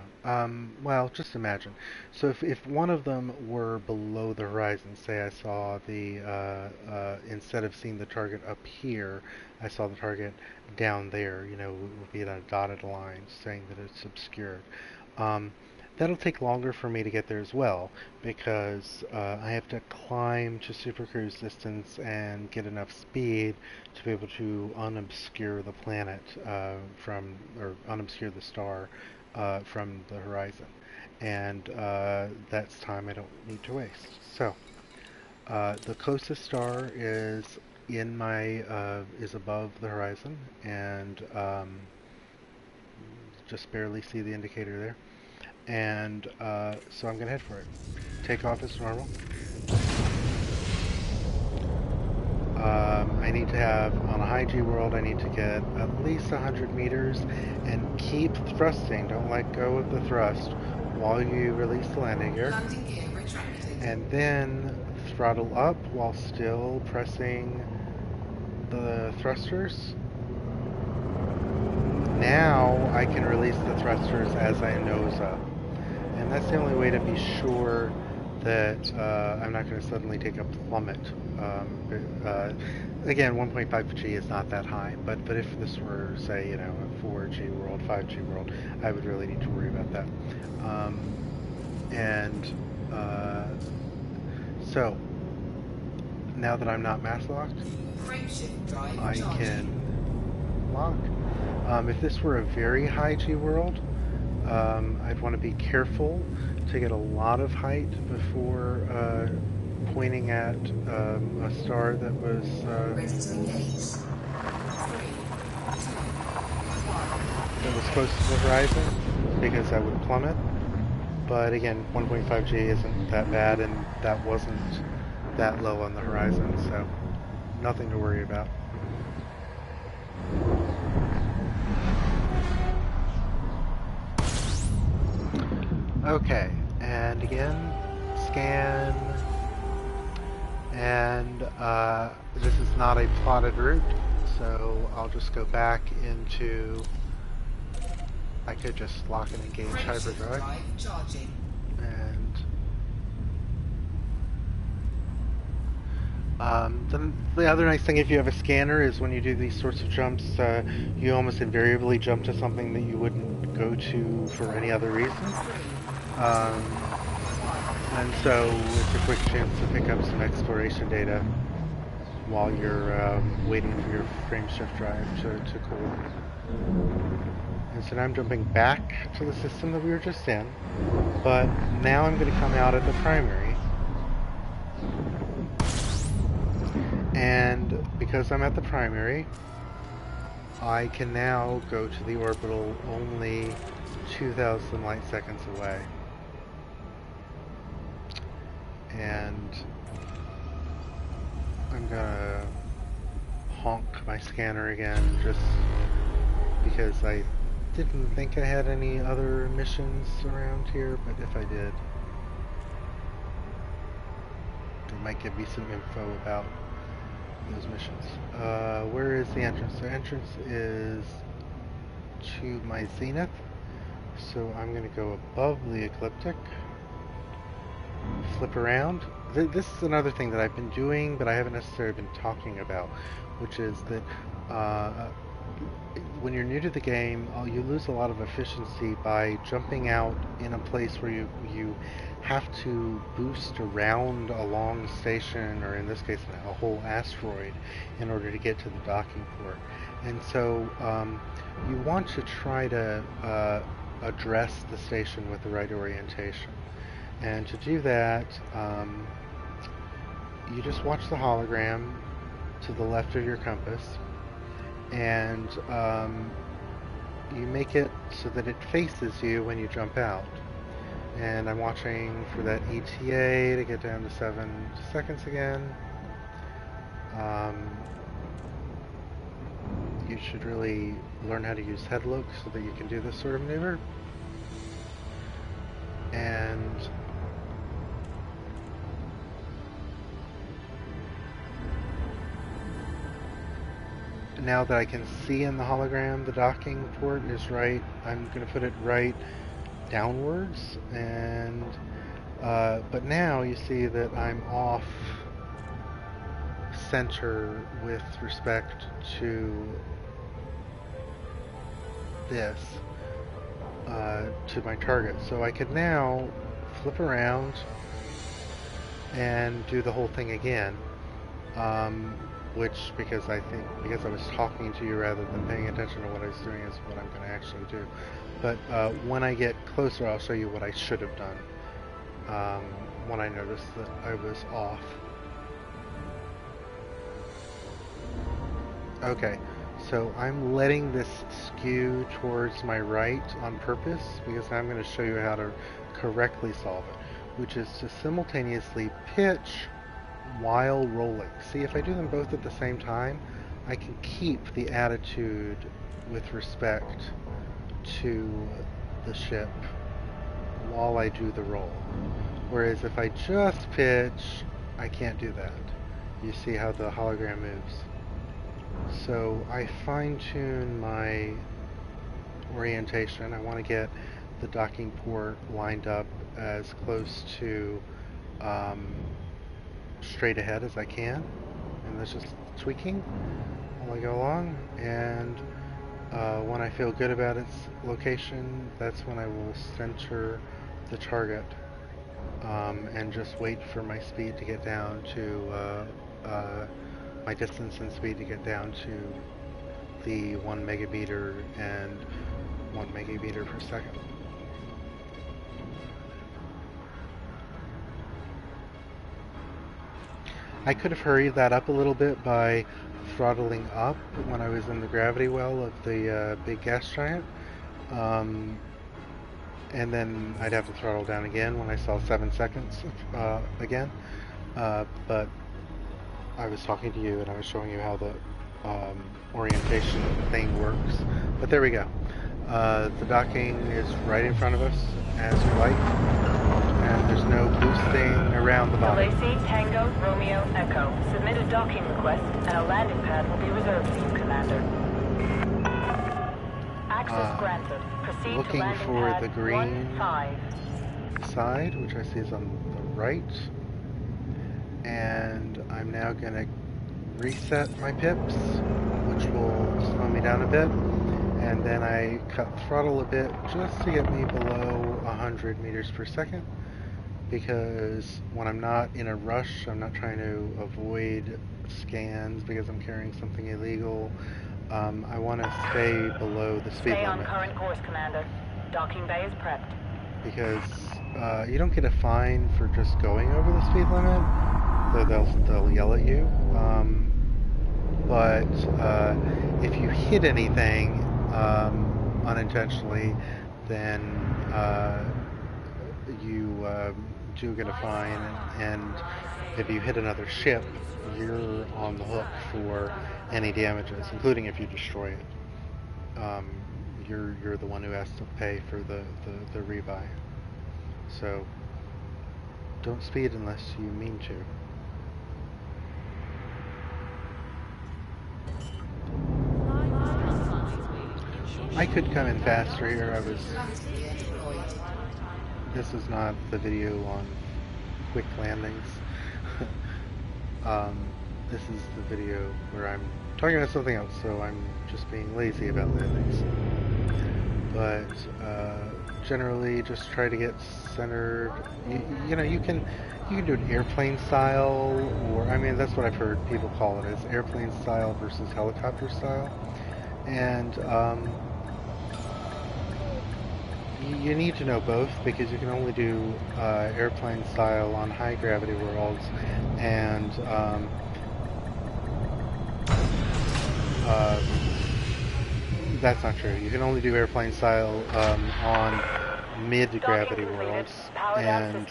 well, just imagine. So if one of them were below the horizon, say I saw the, instead of seeing the target up here, I saw the target down there, you know, it would be a dotted line saying that it's obscured. That'll take longer for me to get there as well, because I have to climb to supercruise distance and get enough speed to be able to unobscure the planet or unobscure the star from the horizon. And that's time I don't need to waste. So, the closest star is is above the horizon, and just barely see the indicator there. And so I'm going to head for it. Take off as normal. I need to have, on a high G world, I need to get at least 100 meters and keep thrusting. Don't let go of the thrust while you release the landing gear. Landing gear retracted. And then throttle up while still pressing the thrusters. Now I can release the thrusters as I nose up. And that's the only way to be sure that I'm not going to suddenly take a plummet. Again, 1.5 G is not that high, but if this were, say, you know, a 4G world, 5G world, I would really need to worry about that. So, now that I'm not mass locked, I can lock. If this were a very high G world, I'd want to be careful to get a lot of height before pointing at a star that was close to the horizon, because I would plummet. But again, 1.5 G isn't that bad, and that wasn't that low on the horizon, so nothing to worry about. Okay, and again, scan, and this is not a plotted route, so I'll just go back into, I could just lock and engage hyperdrive, and then the other nice thing if you have a scanner is when you do these sorts of jumps, you almost invariably jump to something that you wouldn't go to for any other reason. And so it's a quick chance to pick up some exploration data while you're waiting for your frame shift drive to cool. And so now I'm jumping back to the system that we were just in, but now I'm going to come out at the primary. And because I'm at the primary, I can now go to the orbital only 2,000 light seconds away. And I'm gonna honk my scanner again just because I didn't think I had any other missions around here, but if I did, it might give me some info about those missions. Where is the entrance? The entrance is to my zenith, So I'm going to go above the ecliptic, flip around. This is another thing that I've been doing, but I haven't necessarily been talking about, which is that when you're new to the game, you lose a lot of efficiency by jumping out in a place where you have to boost around a long station, or in this case, a whole asteroid, in order to get to the docking port. And so you want to try to address the station with the right orientation. And to do that, you just watch the hologram to the left of your compass, and you make it so that it faces you when you jump out. And I'm watching for that ETA to get down to 7 seconds again. You should really learn how to use head look so that you can do this sort of maneuver. And now that I can see in the hologram the docking port is right, I'm going to put it right downwards, and but now you see that I'm off center with respect to this, to my target. So I could now flip around and do the whole thing again, which, because I was talking to you rather than paying attention to what I was doing, is what I'm going to actually do. But when I get closer, I'll show you what I should have done when I noticed that I was off. Okay, so I'm letting this skew towards my right on purpose, because I'm going to show you how to correctly solve it, which is to simultaneously pitch while rolling. See, if I do them both at the same time, I can keep the attitude with respect to the ship while I do the roll. Whereas if I just pitch, I can't do that. You see how the hologram moves. So I fine-tune my orientation. I want to get the docking port lined up as close to straight ahead as I can, and that's just tweaking while I go along. And when I feel good about its location, that's when I will center the target and just wait for my speed to get down to my distance and speed to get down to the 1 megameter and 1 megameter per second. I could have hurried that up a little bit by throttling up when I was in the gravity well of the big gas giant, and then I'd have to throttle down again when I saw 7 seconds again, but I was talking to you and I was showing you how the orientation thing works. But there we go. The docking is right in front of us, as you like, and there's no boosting around the bottom. Lacey, Tango, Romeo, Echo. Submit a docking request and a landing pad will be reserved for you, Commander. Access granted. Proceed Looking to landing for pad the green 15. side, which I see is on the right. And I'm now going to reset my pips, which will slow me down a bit. And then I cut throttle a bit just to get me below 100 meters per second. Because when I'm not in a rush, I'm not trying to avoid scans because I'm carrying something illegal. I want to stay below the speed Stay on limit. current course, Commander. Docking bay is prepped. Because you don't get a fine for just going over the speed limit, though they'll yell at you. But if you hit anything unintentionally, then you do get a fine, and if you hit another ship, you're on the hook for any damages, including if you destroy it. You're the one who has to pay for the rebuy. So don't speed unless you mean to. I could come in faster here. Plan to be employed. This is not the video on quick landings. um, this is the video where I'm talking about something else, so I'm just being lazy about landings. But generally, just try to get centered. You know, you can do an airplane style, or I mean, that's what I've heard people call it, is airplane style versus helicopter style, and you need to know both, because you can only do airplane style on high gravity worlds, and that's not true. You can only do airplane style on mid-gravity worlds, and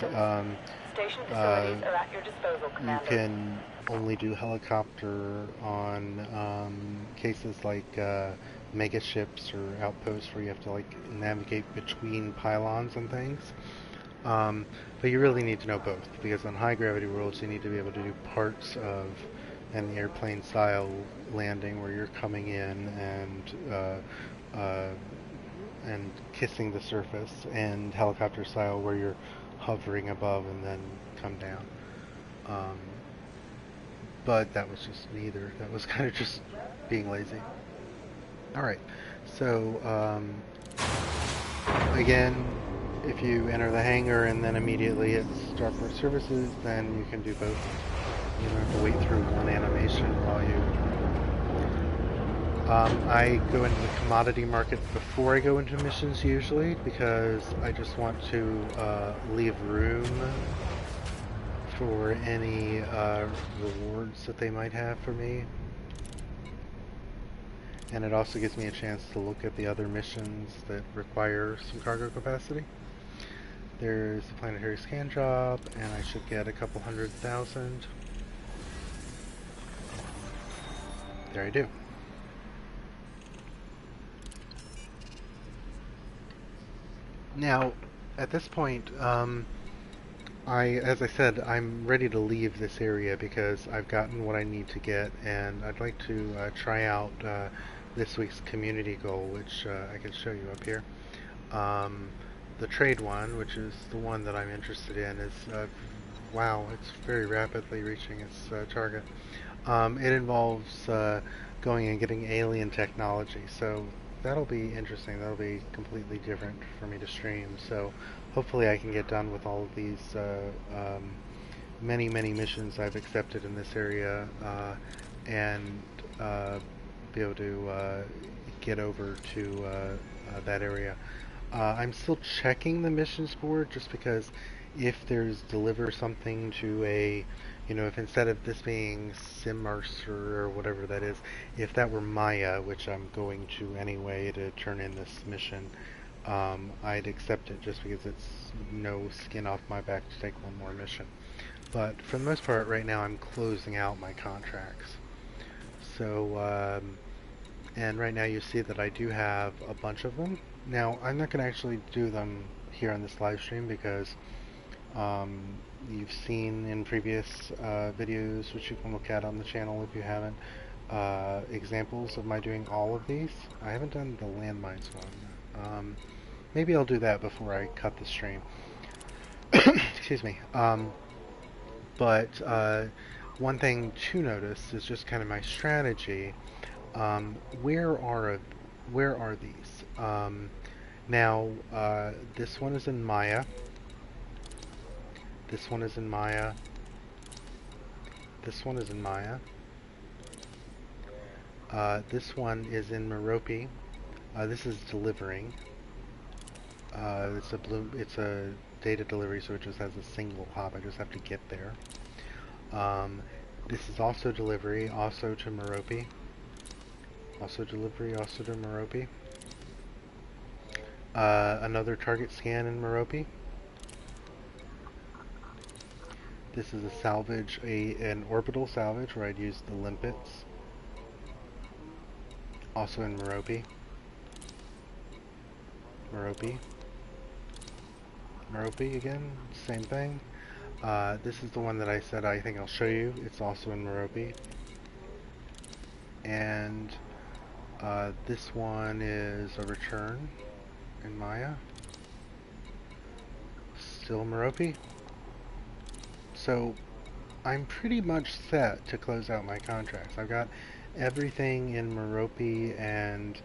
Station facilities are at your disposal, you Commander. can only do helicopter on cases like mega ships or outposts where you have to like navigate between pylons and things. But you really need to know both, because on high gravity worlds you need to be able to do parts of an airplane style landing where you're coming in and kissing the surface, and helicopter style where you're hovering above and then come down. But that was just neither. That was kind of just being lazy. Alright, so again, if you enter the hangar and then immediately hit Starport Services, then you can do both. You don't have to wait through one animation while you... I go into the commodity market before I go into missions usually, because I just want to leave room for any rewards that they might have for me. And it also gives me a chance to look at the other missions that require some cargo capacity. There's the planetary scan job, and I should get a couple 100,000. There I do. Now, at this point, as I said, I'm ready to leave this area because I've gotten what I need to get, and I'd like to try out this week's community goal, which I can show you up here. The trade one, which is the one that I'm interested in, is, wow, it's very rapidly reaching its target. It involves going and getting alien technology, so that'll be interesting. That'll be completely different for me to stream, so hopefully I can get done with all of these many missions I've accepted in this area, and be able to get over to that area. I'm still checking the missions board, just because if there's deliver something to a, you know, if instead of this being Simmercer or whatever that is, if that were Maya, which I'm going to anyway to turn in this mission, I'd accept it, just because it's no skin off my back to take one more mission. But for the most part, right now I'm closing out my contracts. So, and right now you see that I do have a bunch of them. Now, I'm not going to actually do them here on this live stream, because you've seen in previous videos, which you can look at on the channel if you haven't, examples of my doing all of these. I haven't done the landmines one. Maybe I'll do that before I cut the stream. Excuse me. But one thing to notice is just kind of my strategy. Where are these? Now, this one is in Maya. This one is in Maya. This one is in Maya. This one is in Merope. This is delivering. It's a data delivery, so it just has a single hop. I just have to get there. This is also delivery, also to Merope. Also delivery, also to Merope. Another target scan in Merope. This is a salvage, an orbital salvage where I'd use the limpets. Also in Merope. Merope. Merope again, same thing. This is the one that I said I think I'll show you. It's also in Merope. And This one is a return in Maya. Still Merope. So I'm pretty much set to close out my contracts. I've got everything in Merope and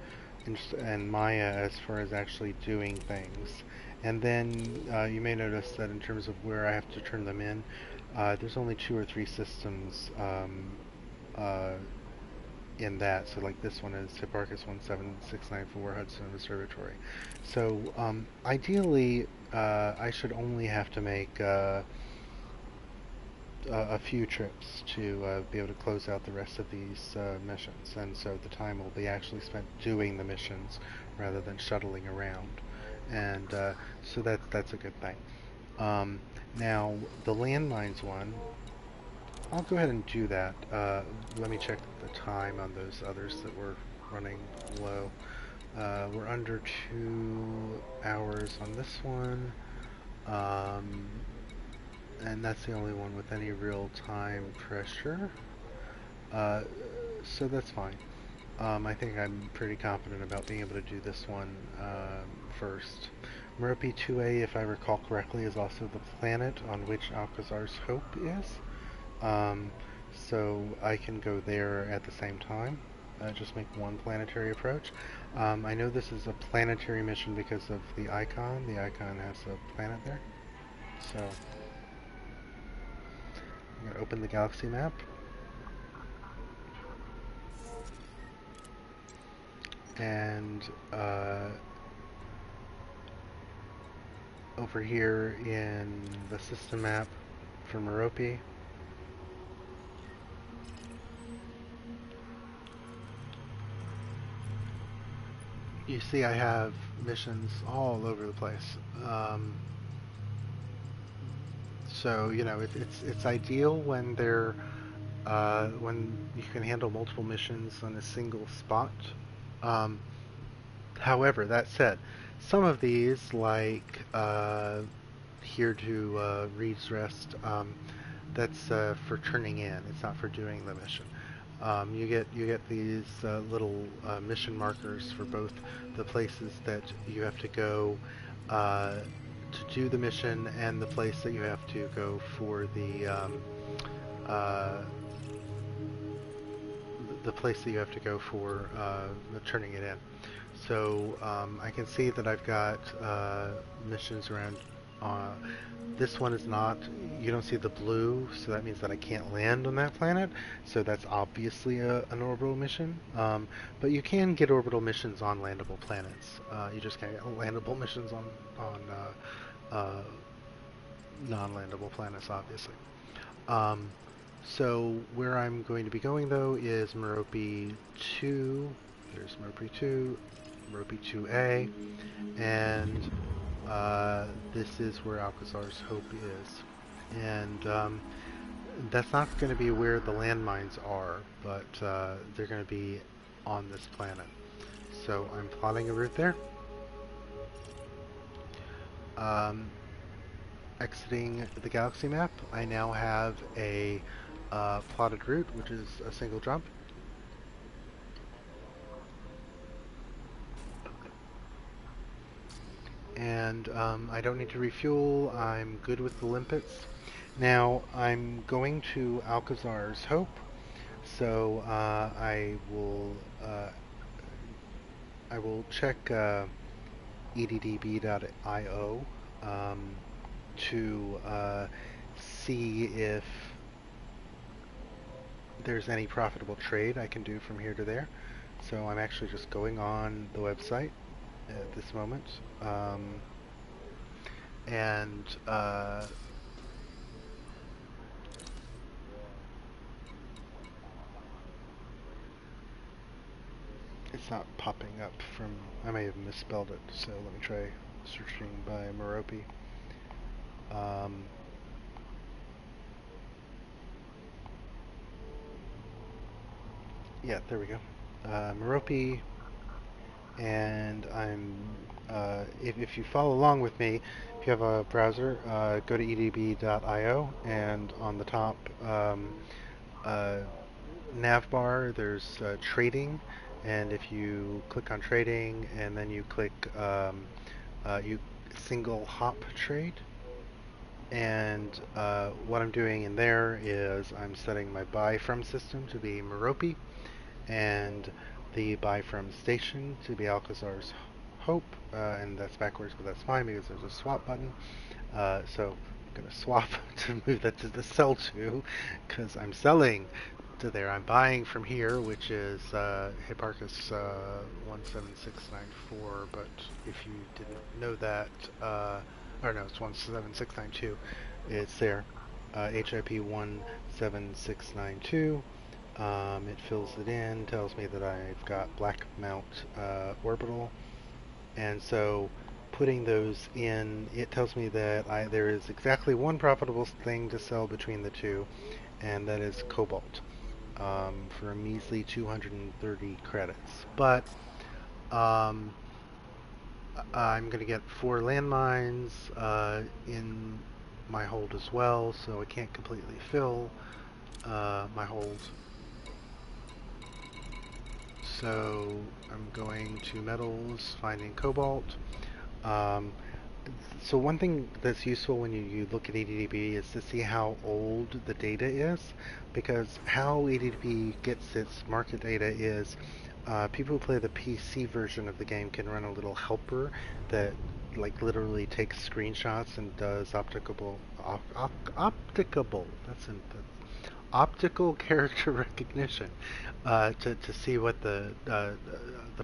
Maya as far as actually doing things. And then you may notice that in terms of where I have to turn them in, there's only 2 or 3 systems in that. So like this one is Hipparcos 17694 Hudson Observatory. So ideally, I should only have to make a few trips to be able to close out the rest of these missions, and so the time will be actually spent doing the missions rather than shuttling around, and so that's a good thing. Now the landmines one, I'll go ahead and do that. Let me check the time on those others that were running low. We're under 2 hours on this one. And that's the only one with any real time pressure. So that's fine. I think I'm pretty confident about being able to do this one first. Merope 2A, if I recall correctly, is also the planet on which Alcazar's Hope is. So I can go there at the same time. Just make one planetary approach. I know this is a planetary mission because of the icon. The icon has a planet there. So I'm going to open the galaxy map. And over here in the system map for Merope, you see I have missions all over the place. So you know it's ideal when they're when you can handle multiple missions on a single spot. However, that said, some of these, like here to Reed's Rest, that's for turning in. It's not for doing the mission. You get these little mission markers for both the places that you have to go to do the mission and the place that you have to go for the place that you have to go for turning it in. So I can see that I've got missions around. This one is not. You don't see the blue, so that means that I can't land on that planet. So that's obviously an orbital mission. But you can get orbital missions on landable planets. You just can't get landable missions on non-landable planets, obviously. So where I'm going to be going though is Merope 2. There's Merope 2, Merope 2A, and this is where Alcazar's Hope is. And that's not going to be where the landmines are, but they're going to be on this planet. So I'm plotting a route there. Exiting the galaxy map, I now have a plotted route, which is a single jump. And I don't need to refuel. I'm good with the limpets. Now I'm going to Alcazar's Hope, so I will check eddb.io to see if there's any profitable trade I can do from here to there. So I'm actually just going on the website at this moment, and it's not popping up from. I may have misspelled it, so let me try searching by Merope. Yeah, there we go. Merope, and I'm. If you follow along with me, if you have a browser, go to eddb.io, and on the top nav bar, there's trading, and if you click on trading and then you click you single hop trade, and what I'm doing in there is I'm setting my buy from system to be Merope and the buy from station to be Alcazar's Hope, and that's backwards, but that's fine because there's a swap button. So I'm going to swap to move that to the sell to, because I'm selling to there. I'm buying from here, which is Hipparcos 17694, but if you didn't know that, or no, it's 17692, it's there. HIP 17692. It fills it in, tells me that I've got black mount orbital, and so putting those in, it tells me that there is exactly one profitable thing to sell between the two, and that is cobalt for a measly 230 credits. But um, I'm going to get 4 landmines in my hold as well, so I can't completely fill my hold. So I'm going to metals, finding cobalt. Um, so one thing that's useful when you look at ADDB is to see how old the data is, because how ADDB gets its market data is people who play the PC version of the game can run a little helper that like literally takes screenshots and does optical character recognition to see what the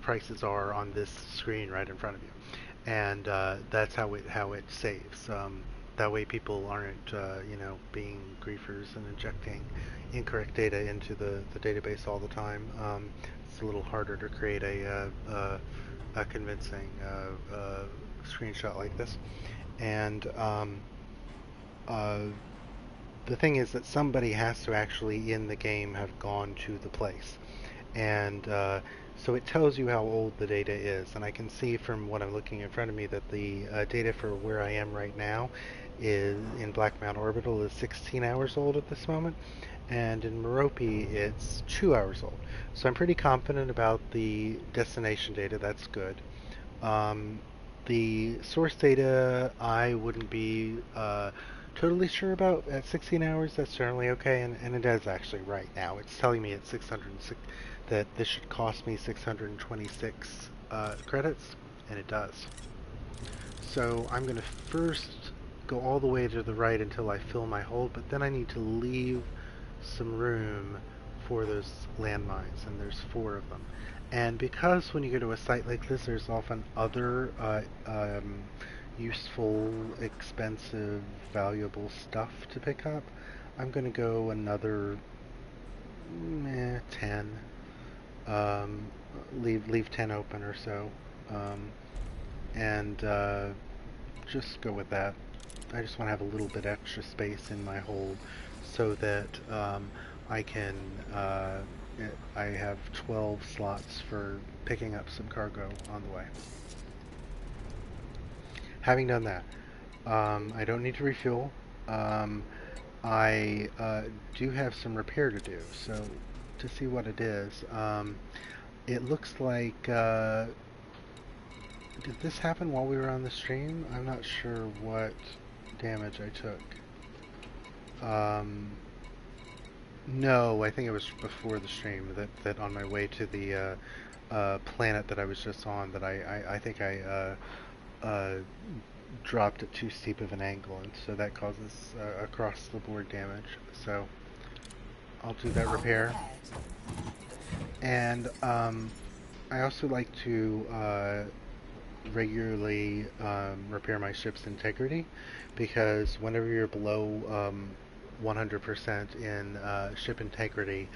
prices are on this screen right in front of you, and that's how it saves. That way, people aren't being griefers and injecting incorrect data into the database all the time. It's a little harder to create a convincing screenshot like this, and uh, the thing is that somebody has to actually in the game have gone to the place, and so it tells you how old the data is, and I can see from what I'm looking in front of me that the data for where I am right now is in Black Mount Orbital is 16 hours old at this moment, and in Merope it's 2 hours old. So I'm pretty confident about the destination data. That's good. Um, the source data I wouldn't be totally sure about at 16 hours. That's generally okay, and it is actually right now. It's telling me at 606 that this should cost me 626 credits, and it does. So I'm going to first go all the way to the right until I fill my hold, but then I need to leave some room for those landmines, and there's 4 of them. And because when you go to a site like this, there's often other useful, expensive, valuable stuff to pick up, I'm going to go another 10. Um, leave 10 open or so, and just go with that. I just want to have a little bit extra space in my hold so that I can I have 12 slots for picking up some cargo on the way. Having done that, I don't need to refuel. I do have some repair to do, so to see what it is, it looks like did this happen while we were on the stream? I'm not sure what damage I took. No, I think it was before the stream that on my way to the planet that I was just on that I think I dropped at too steep of an angle, and so that causes across the board damage. So I'll do that repair. And I also like to regularly repair my ship's integrity, because whenever you're below 100% in ship integrity,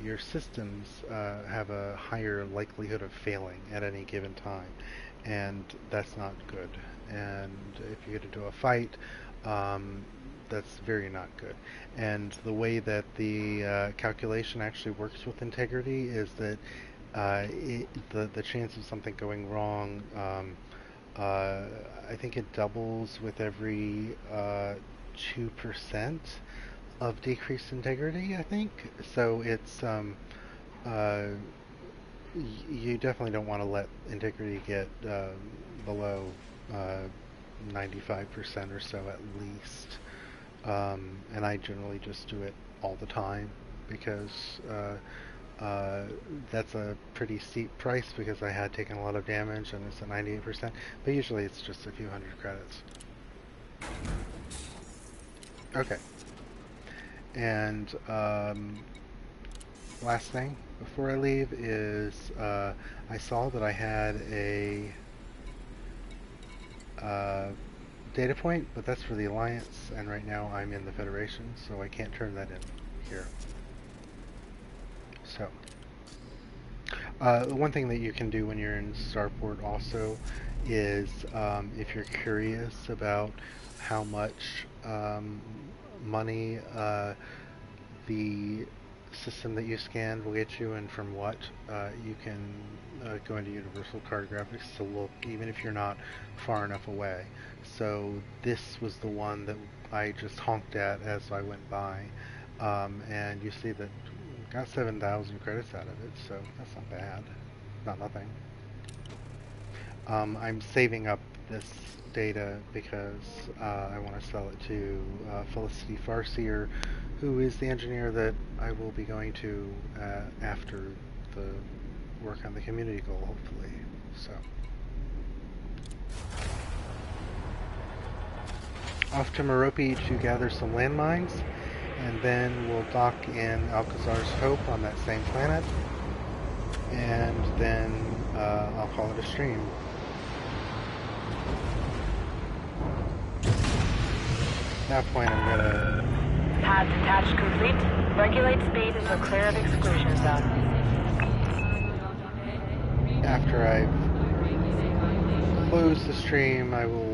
your systems have a higher likelihood of failing at any given time, and that's not good. And if you get into a fight, that's very not good. And the way that the calculation actually works with integrity is that the chance of something going wrong, I think it doubles with every 2% of decreased integrity, I think. So it's You definitely don't want to let integrity get below 95% or so at least. And I generally just do it all the time because that's a pretty steep price because I had taken a lot of damage and it's at 98%. But usually it's just a few hundred credits. Okay. And last thing before I leave is I saw that I had a data point, but that's for the Alliance, and right now I'm in the Federation, so I can't turn that in here. So, one thing that you can do when you're in Starport also is if you're curious about how much money the system that you scanned will get you and from what, you can go into Universal Cartographics to look even if you're not far enough away. So this was the one that I just honked at as I went by, and you see that got 7,000 credits out of it, so that's not bad, not nothing. I'm saving up this data because I want to sell it to Felicity Farseer, who is the engineer that I will be going to after the work on the community goal, hopefully. So, off to Merope to gather some landmines, and then we'll dock in Alcazar's Hope on that same planet, and then I'll call it a stream. At that point, I'm gonna... Pad detached complete. Regulate speed until clear of exclusion zone. After I've closed the stream, I will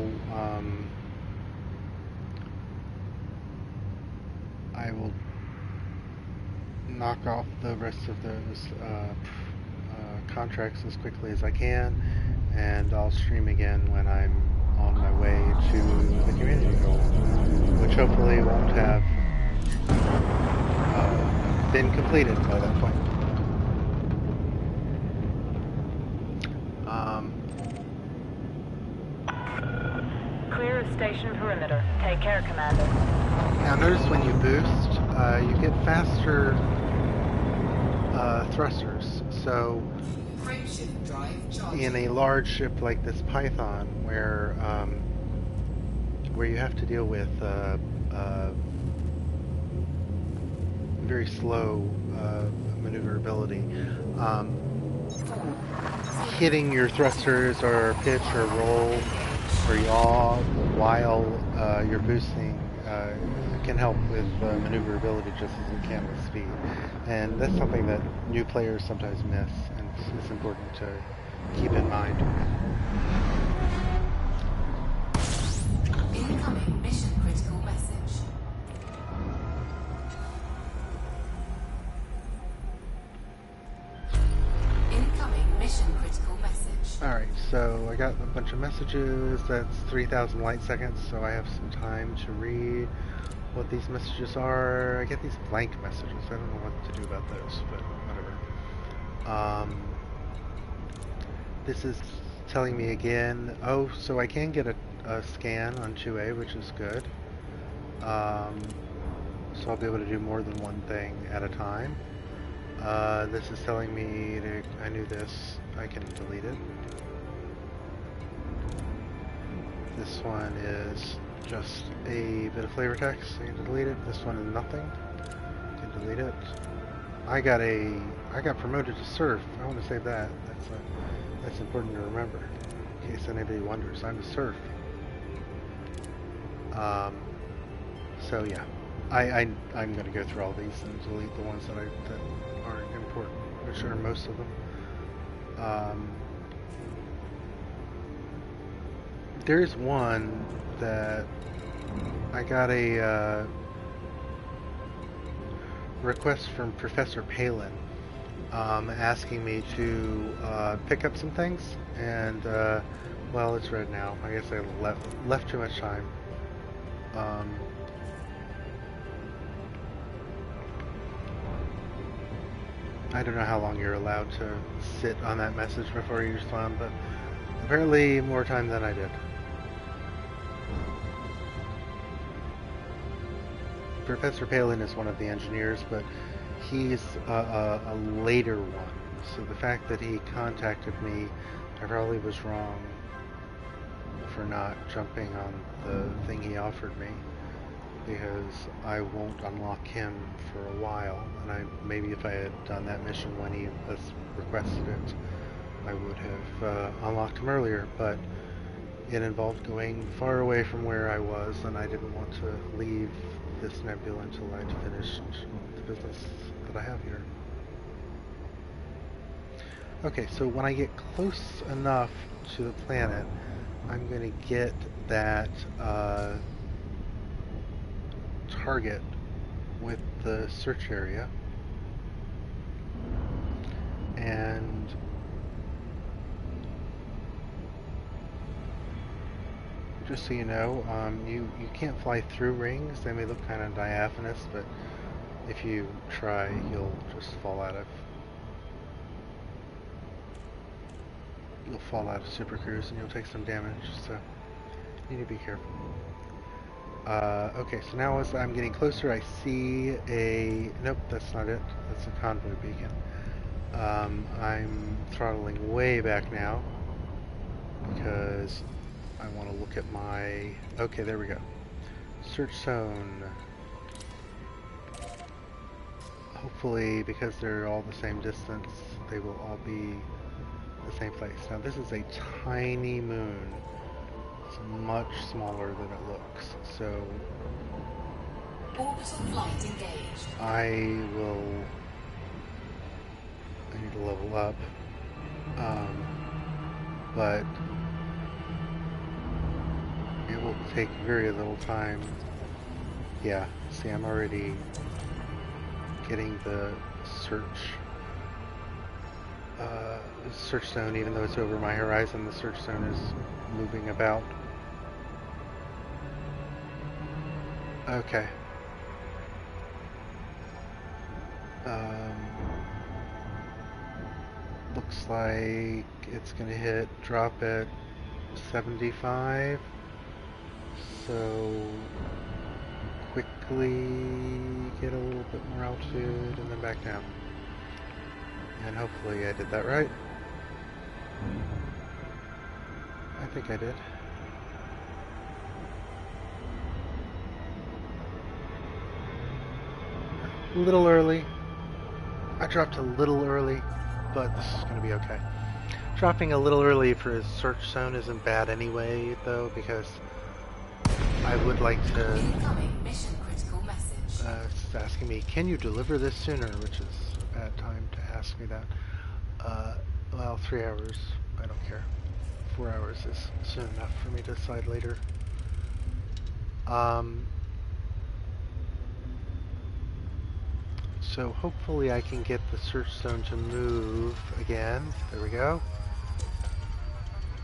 knock off the rest of those contracts as quickly as I can, and I'll stream again when I'm on my way to the community goal, which hopefully won't have been completed by that point. Clear of station perimeter. Take care, Commander. Now notice when you boost, you get faster thrusters. So in a large ship like this Python, where you have to deal with very slow maneuverability, hitting your thrusters or pitch or roll or yaw while you're boosting can help with maneuverability just as it can with speed. And that's something that new players sometimes miss, and it's important to keep in mind. Incoming mission critical message. Incoming mission critical message. Alright, so I got a bunch of messages. That's 3,000 light seconds, so I have some time to read what these messages are. I get these blank messages. I don't know what to do about those, but whatever. This is telling me again, oh, so I can get a scan on 2A, which is good. So I'll be able to do more than one thing at a time. This is telling me to, I knew this, I can delete it. This one is just a bit of flavor text, so you can delete it. This one is nothing, you can delete it. I got promoted to Surf. I want to say that. That's important to remember, in case anybody wonders. I'm a Surf. So yeah, I'm going to go through all these and delete the ones that aren't important, which are most of them. There's one that I got a request from Professor Palin asking me to pick up some things, and well, it's red now. I guess I left too much time. I don't know how long you're allowed to sit on that message before you respond, but apparently more time than I did. Professor Palin is one of the engineers, but he's a later one. So the fact that he contacted me, I probably was wrong for not jumping on the thing he offered me, because I won't unlock him for a while. And maybe if I had done that mission when he was requested it, I would have unlocked him earlier, but it involved going far away from where I was, and I didn't want to leave this nebula until I'd finished the business that I have here. Okay, so when I get close enough to the planet, I'm going to get that target with the search area, and just so you know, you can't fly through rings. They may look kind of diaphanous, but if you try, you'll just fall out of Super Cruise, and you'll take some damage. So you need to be careful. Okay, so now as I'm getting closer, I see a... Nope, that's not it. That's a convoy beacon. I'm throttling way back now because I want to look at my... Okay, there we go. Search zone. Hopefully, because they're all the same distance, they will all be the same place. Now, this is a tiny moon. It's much smaller than it looks. So, Orbital flight engaged. I need to level up. But it will take very little time. Yeah, see, I'm already getting the search zone. Even though it's over my horizon, the search zone is moving about. Okay. Looks like it's gonna drop at 75. So quickly get a little bit more altitude and then back down. And hopefully I did that right. I think I did. A little early. I dropped a little early, but this is going to be okay. Dropping a little early for a search zone isn't bad anyway, though, because I would like to... Incoming mission critical message. It's asking me, can you deliver this sooner? Which is a bad time to ask me that. Well, 3 hours, I don't care. 4 hours is soon enough for me to decide later. So hopefully I can get the search zone to move again. There we go.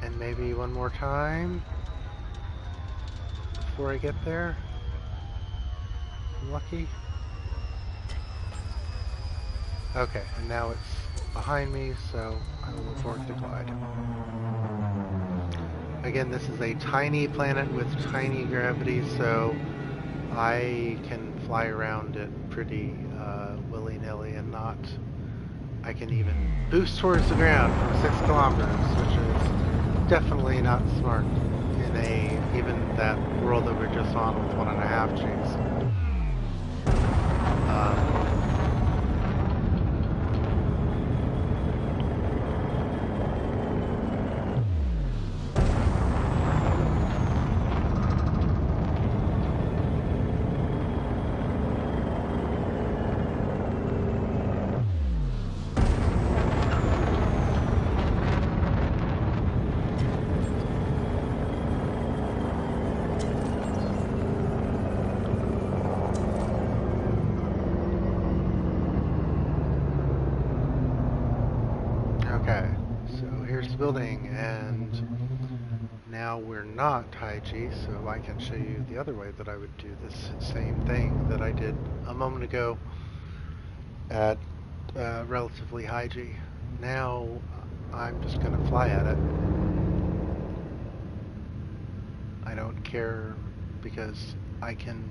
And maybe one more time before I get there. I'm lucky. Okay, and now it's behind me, so I will look forward to the glide. Again, this is a tiny planet with tiny gravity, so I can fly around it pretty willy-nilly and not... I can even boost towards the ground from 6 kilometers, which is definitely not smart in even that world that we're just on with 1.5 Gs. Building, and now we're not high G, so I can show you the other way that I would do this same thing that I did a moment ago at relatively high G. Now I'm just going to fly at it. I don't care because I can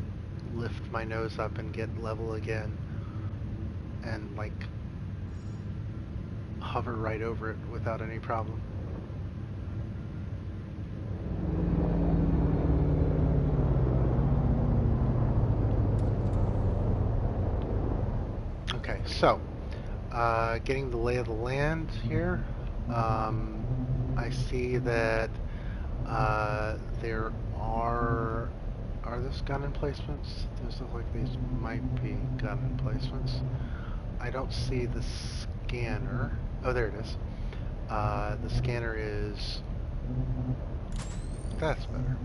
lift my nose up and get level again and like hover right over it without any problem. Okay, so getting the lay of the land here. I see that there are those gun emplacements? Those look like these might be gun emplacements. I don't see the scanner. Oh, there it is. The scanner is... That's better.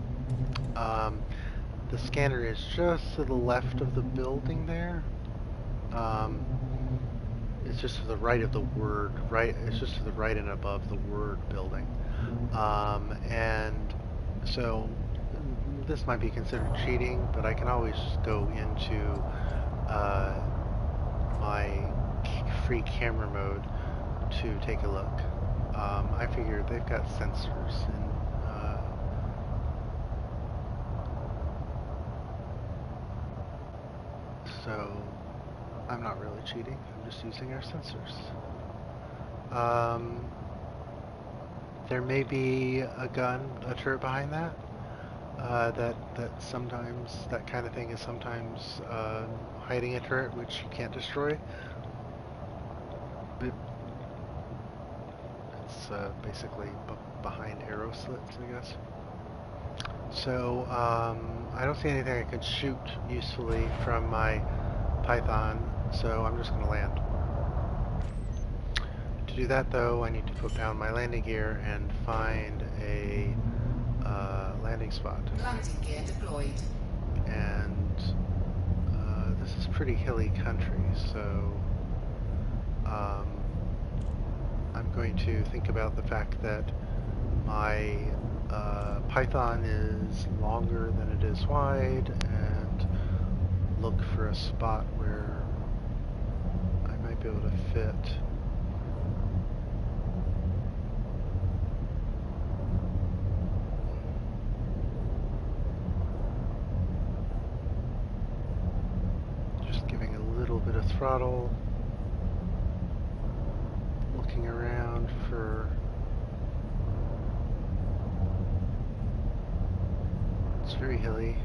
The scanner is just to the left of the building there. It's just to the right of the word, right? It's just to the right and above the word building. And so this might be considered cheating, but I can always go into my free camera mode to take a look. I figure they've got sensors and so I'm not really cheating. I'm just using our sensors. There may be a gun, a turret behind that. That sometimes that kind of thing is sometimes hiding a turret which you can't destroy. But it's basically behind arrow slits, I guess. So I don't see anything I could shoot usefully from my Python, so I'm just going to land. To do that, though, I need to put down my landing gear and find a landing spot. Landing gear deployed. And this is pretty hilly country, so I'm going to think about the fact that my Python is longer than it is wide and look for a spot where I might be able to fit. Just giving a little bit of throttle, looking around for... It's very hilly.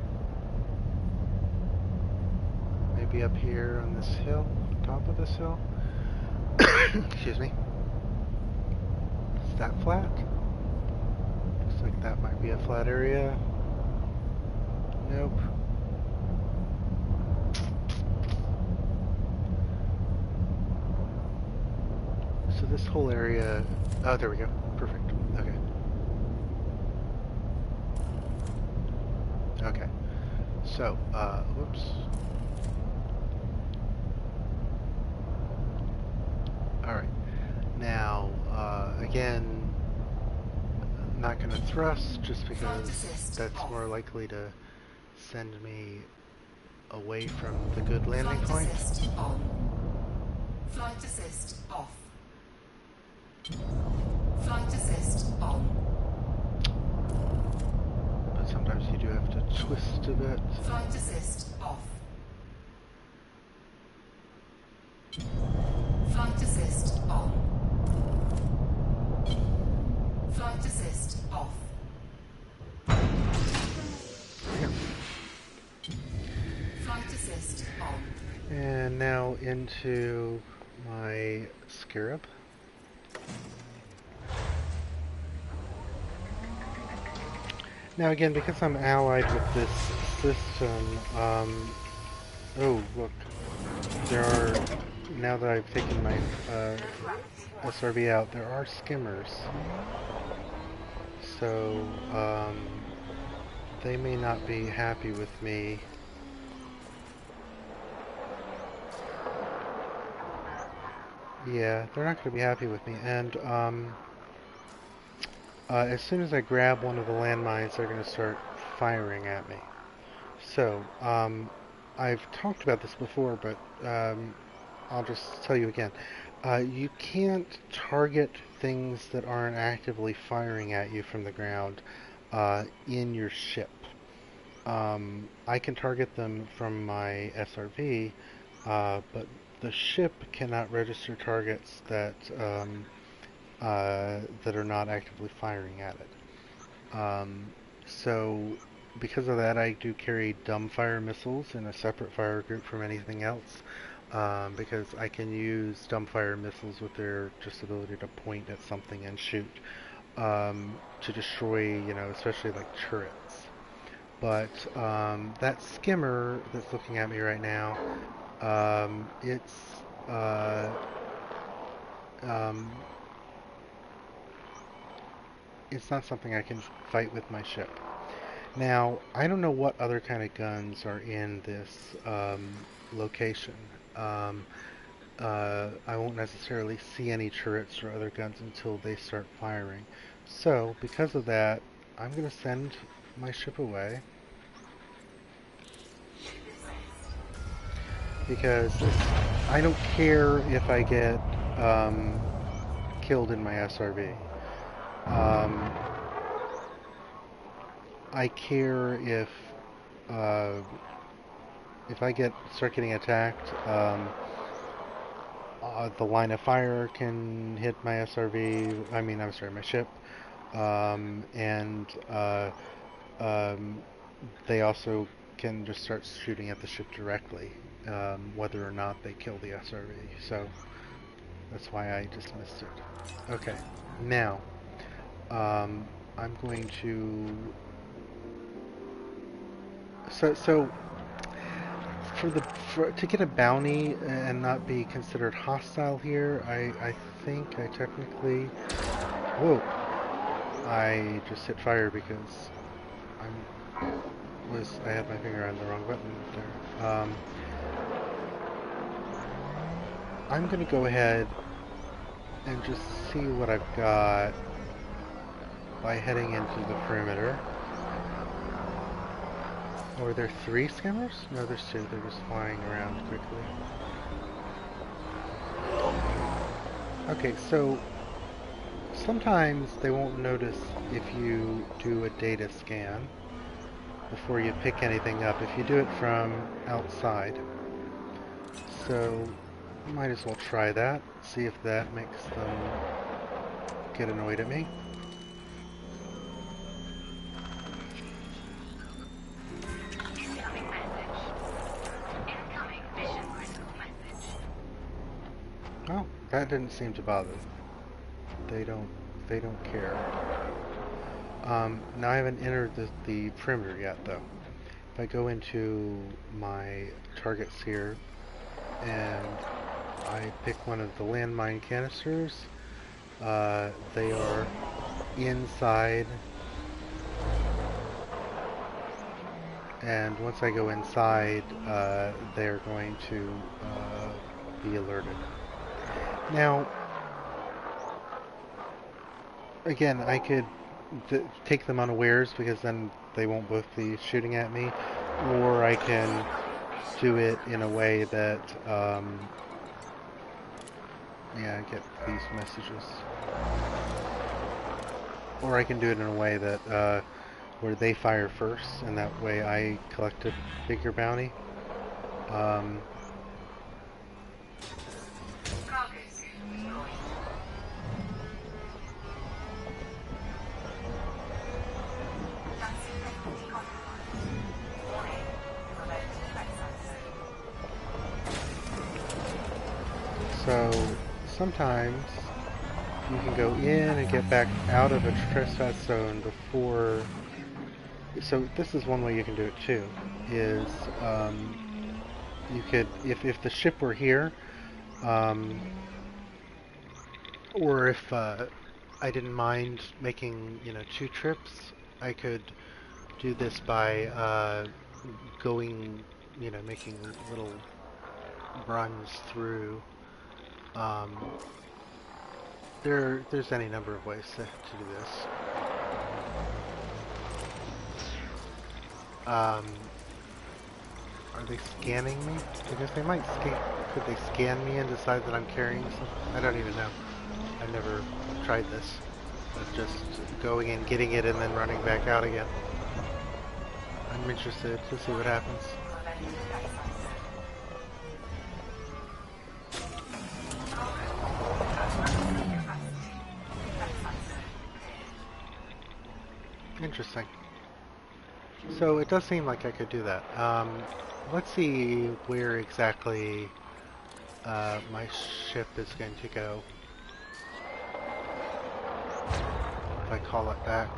Maybe up here on this hill, top of this hill. Excuse me. Is that flat? Looks like that might be a flat area. Nope. So this whole area... Oh, there we go. Perfect. Okay. Okay. So, whoops. Alright. Now, again, I'm not going to thrust just because that's more likely to send me away from the good landing point. Flight assist on. Flight assist off. Flight assist on. But sometimes you do have to twist a bit. Flight assist off. Flight assist on. Flight assist off. Yeah. Flight assist on. And now into my Scarab. Now again, because I'm allied with this system, oh look, there are, now that I've taken my SRB out, there are skimmers. So, they may not be happy with me. Yeah, they're not going to be happy with me, and as soon as I grab one of the landmines, they're going to start firing at me. So, I've talked about this before, but I'll just tell you again. You can't target things that aren't actively firing at you from the ground in your ship. I can target them from my SRV, but the ship cannot register targets that are not actively firing at it. So because of that, I do carry dumbfire missiles in a separate fire group from anything else, because I can use dumbfire missiles with their just ability to point at something and shoot to destroy, especially like turrets. But that skimmer that's looking at me right now, it's um, it's not something I can fight with my ship. Now, I don't know what other kind of guns are in this location. I won't necessarily see any turrets or other guns until they start firing. So, because of that, I'm going to send my ship away. Because I don't care if I get killed in my SRV. I care uh, if I start getting attacked. The line of fire can hit my SRV. I'm sorry, my ship, and they also can just start shooting at the ship directly, whether or not they kill the SRV. So that's why I dismissed it. Okay, now I'm going to. So to get a bounty and not be considered hostile here, I think I technically. Whoa! I just hit fire because I had my finger on the wrong button there. I'm gonna go ahead and just see what I've got by heading into the perimeter. Oh, are there 3 skimmers? No, there's 2. They're just flying around quickly. Okay, so sometimes they won't notice if you do a data scan before you pick anything up, if you do it from outside. So, might as well try that, see if that makes them get annoyed at me. Oh, that didn't seem to bother them. They don't care. Now I haven't entered the perimeter yet, though. If I go into my targets here, and I pick one of the landmine canisters, they are inside, and once I go inside, they're going to be alerted. Now, again, I could take them unawares because then they won't both be shooting at me, or I can do it in a way that, yeah, I get these messages. Or I can do it in a way that, where they fire first, and that way I collect a bigger bounty. So sometimes you can go in and get back out of a trespass zone before. So this is one way you can do it too. Is you could, if the ship were here, or if I didn't mind making 2 trips, I could do this by going, making little runs through. There's any number of ways to do this. Are they scanning me? I guess they might scan. Could they scan me and decide that I'm carrying something? I don't even know. I've never tried this. Of just going in, getting it, and then running back out again. I'm interested to see what happens. Interesting. So it does seem like I could do that. Let's see where exactly my ship is going to go. If I call it back.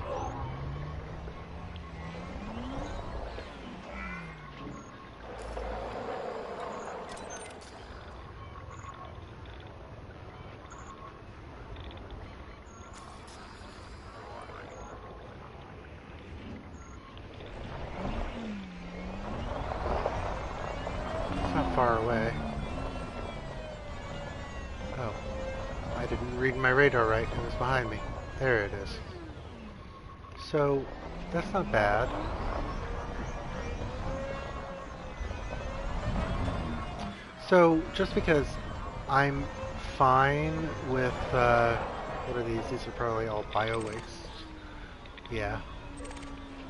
Far away. Oh, I didn't read my radar right. It was behind me. There it is. So, that's not bad. So, just because I'm fine with, what are these? These are probably all bio waste. Yeah.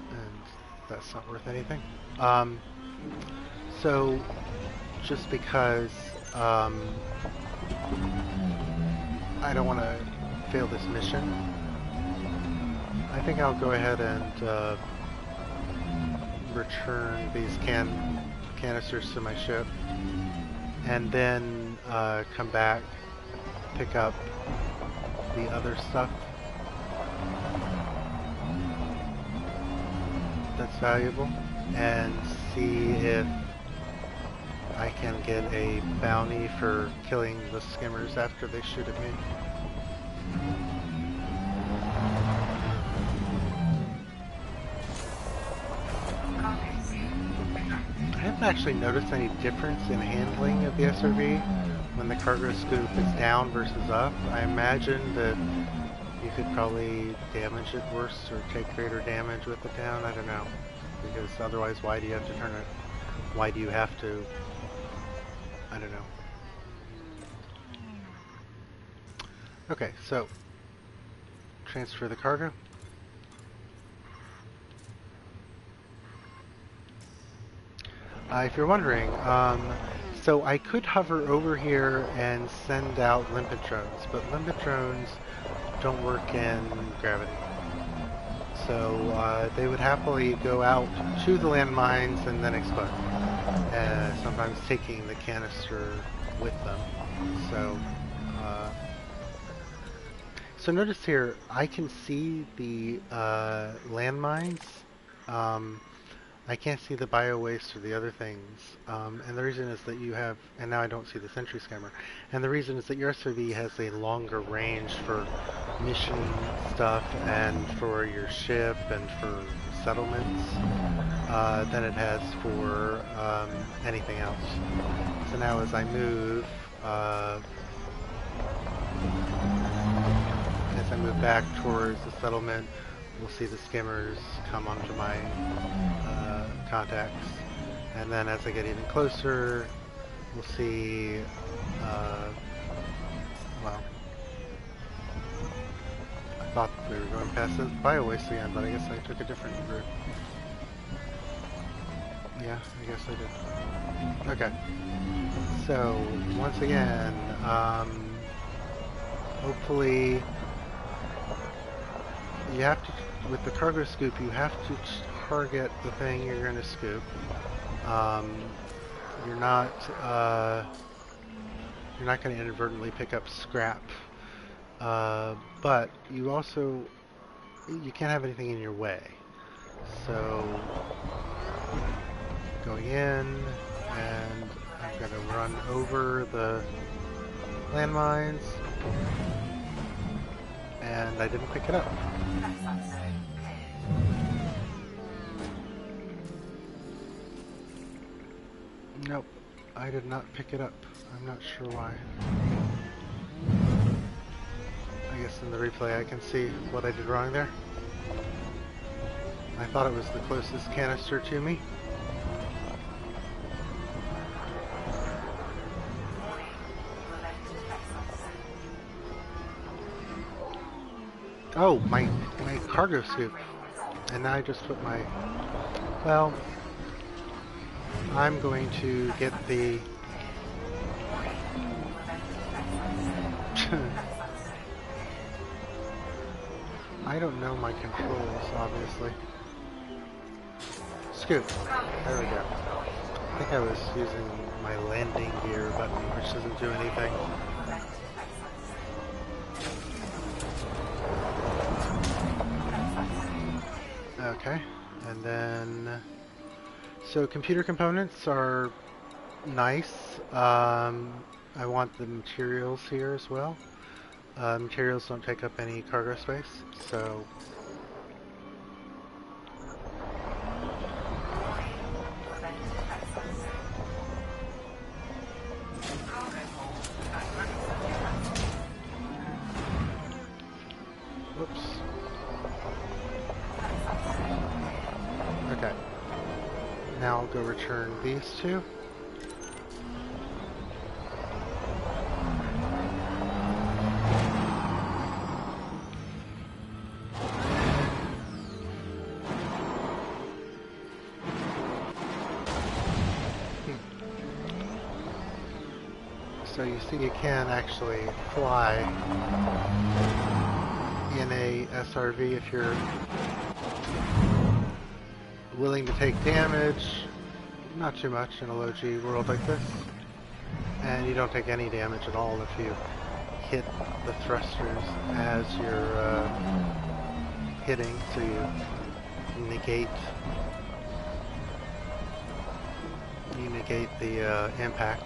And that's not worth anything. So, just because I don't want to fail this mission, I think I'll go ahead and return these canisters to my ship, and then come back, pick up the other stuff that's valuable, and see if I can get a bounty for killing the skimmers after they shoot at me. I haven't actually noticed any difference in handling of the SRV when the cargo scoop is down versus up. I imagine that you could probably damage it worse or take greater damage with it down. I don't know. Because otherwise, why do you have to turn it? Why do you have to? I don't know. Okay, so transfer the cargo. If you're wondering, so I could hover over here and send out limpet drones, but limpet drones don't work in gravity. So they would happily go out to the landmines and then explode. Sometimes taking the canister with them. So notice here, I can see the landmines. I can't see the bio waste or the other things. And the reason is that you have, and now I don't see the sentry scammer. And the reason is that your SRV has a longer range for mission stuff and for your ship and for settlements than it has for anything else. So now as I move, back towards the settlement, we'll see the skimmers come onto my contacts. And then as I get even closer, we'll see, well, I thought we were going past the bio waste again, but I guess I took a different route. Yeah, I guess I did. Okay. So, once again, hopefully, you have to, with the cargo scoop, you have to target the thing you're going to scoop. You're not going to inadvertently pick up scrap, but you also, you can't have anything in your way. So, going in, and I'm going to run over the landmines, and I didn't pick it up. Nope, I did not pick it up. I'm not sure why. I guess in the replay I can see what I did wrong there. I thought it was the closest canister to me. Oh, my cargo scoop. And now I just put my... Well, I'm going to get the... I don't know my controls, obviously. Scoop. There we go. I think I was using my landing gear button, which doesn't do anything. Okay, and then... So computer components are nice. I want the materials here as well. Materials don't take up any cargo space, so... Whoops. Okay. Now I'll go return these two. So you see you can actually fly in a SRV if you're willing to take damage, not too much in a low G world like this, and you don't take any damage at all if you hit the thrusters as you're hitting, so you negate the impact.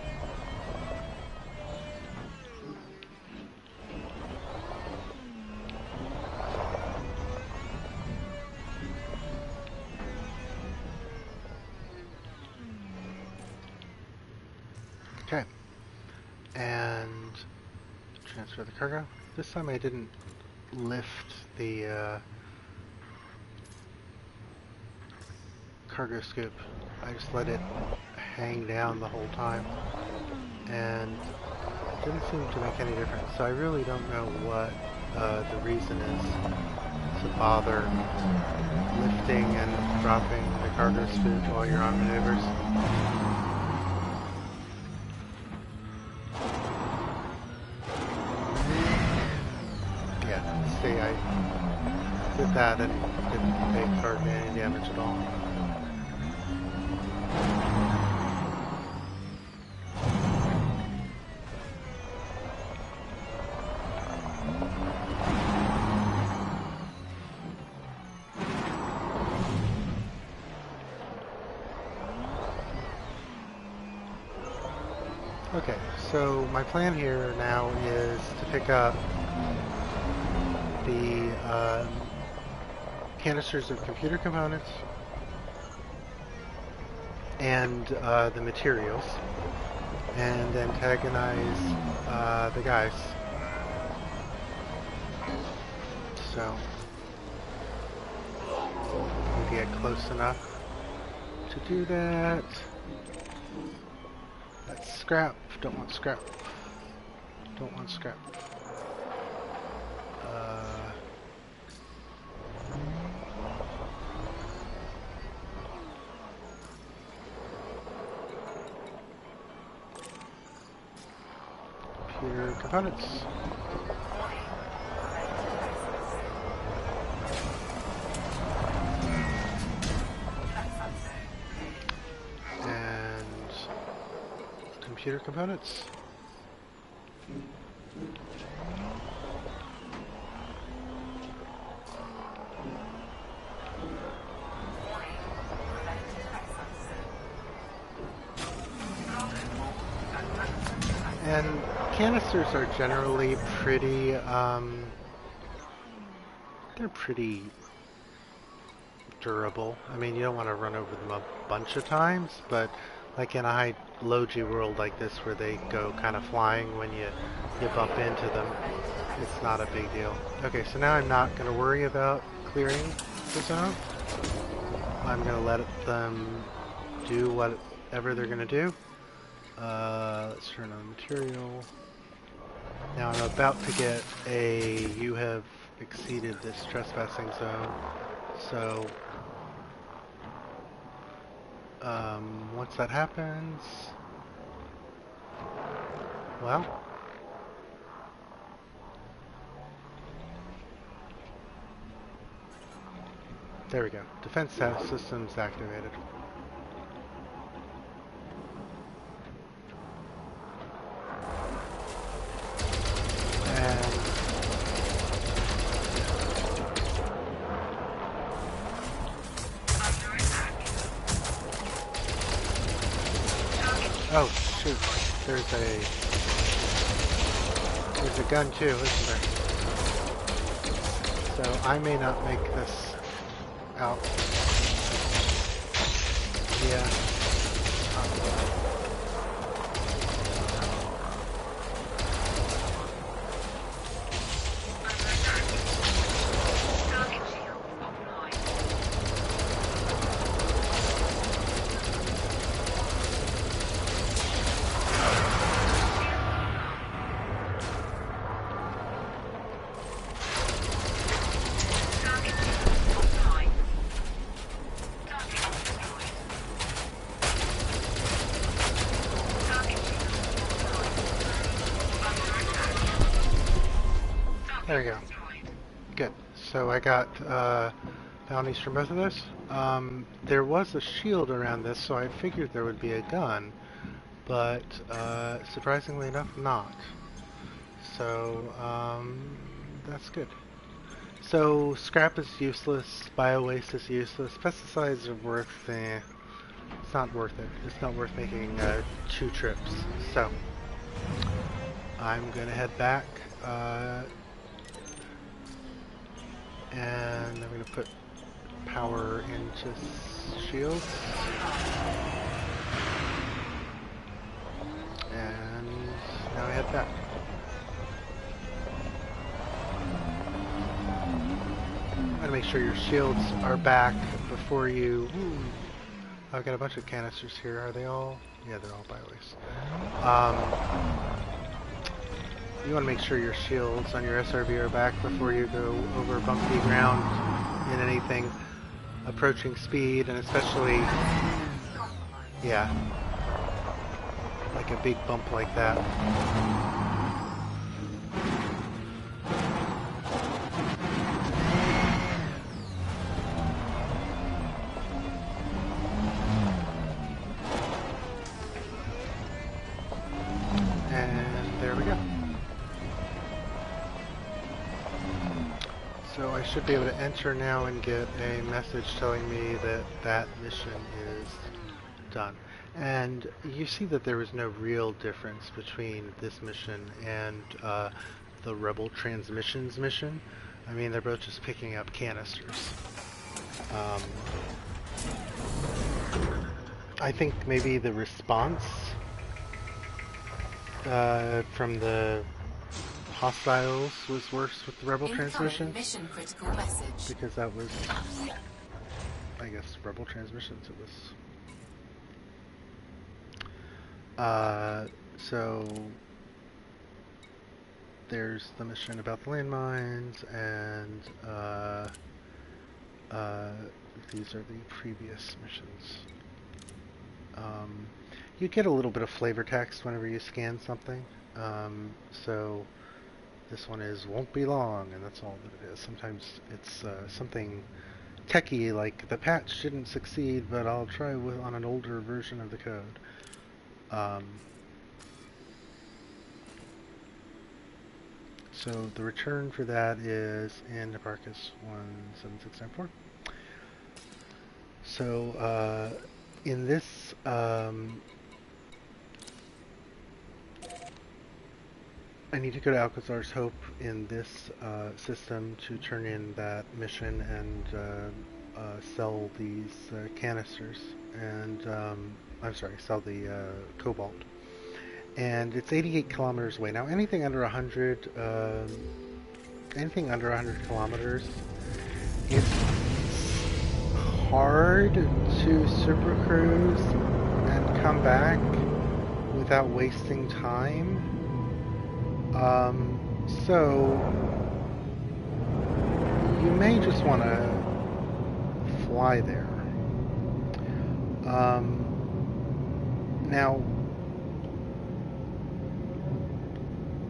Okay, and transfer the cargo. This time I didn't lift the cargo scoop. I just let it hang down the whole time, and it didn't seem to make any difference. So I really don't know what the reason is to bother lifting and dropping the cargo scoop while you're on maneuvers. See, I did that and didn't take hardly any damage at all. Okay, so my plan here now is to pick up the canisters of computer components and the materials, and antagonize the guys. So we get close enough to do that. That's scrap. Don't want scrap. Don't want scrap. Computer components. And computer components. And canisters are generally pretty, they're pretty durable. I mean, you don't want to run over them a bunch of times, but like in a low G world like this where they go kind of flying when you bump into them, it's not a big deal. Okay, so now I'm not going to worry about clearing the zone. I'm going to let them do whatever they're going to do. Let's turn on material. Now I'm about to get a you have exceeded this trespassing zone. So once that happens, well, there we go. Defense systems activated. And oh shoot, there's a gun too, isn't there? So I may not make this out. Yeah. There we go. Good. So I got bounties from both of those. There was a shield around this, so I figured there would be a gun, but surprisingly enough, not. So that's good. So scrap is useless, bio-waste is useless, pesticides are worth, it's not worth it. It's not worth making 2 trips. So I'm gonna head back. And I'm going to put power into shields. And now I head back. I'm going to make sure your shields are back before you... Ooh, I've got a bunch of canisters here. Are they all? Yeah, they're all bio-waste. You want to make sure your shields on your SRB are back before you go over bumpy ground in anything approaching speed, and especially, yeah, like a big bump like that. And there we go. So I should be able to enter now and get a message telling me that that mission is done. And you see that there was no real difference between this mission and the Rebel Transmissions mission. I mean, they're both just picking up canisters. I think maybe the response from the hostiles was worse with the Rebel transmission. Mission critical message. Because that was, I guess, Rebel transmissions. It was. So there's the mission about the landmines, and these are the previous missions. You get a little bit of flavor text whenever you scan something. So this one is won't be long, and that's all that it is. Sometimes it's something techie, like the patch didn't succeed, but I'll try on an older version of the code. So the return for that is in Hipparcos 17694. So in this I need to go to Alcazar's Hope in this system to turn in that mission and sell these canisters, and I'm sorry, sell the cobalt. And it's 88 kilometers away. Now anything under 100 kilometers, it's hard to supercruise and come back without wasting time. So you may just want to fly there. Now,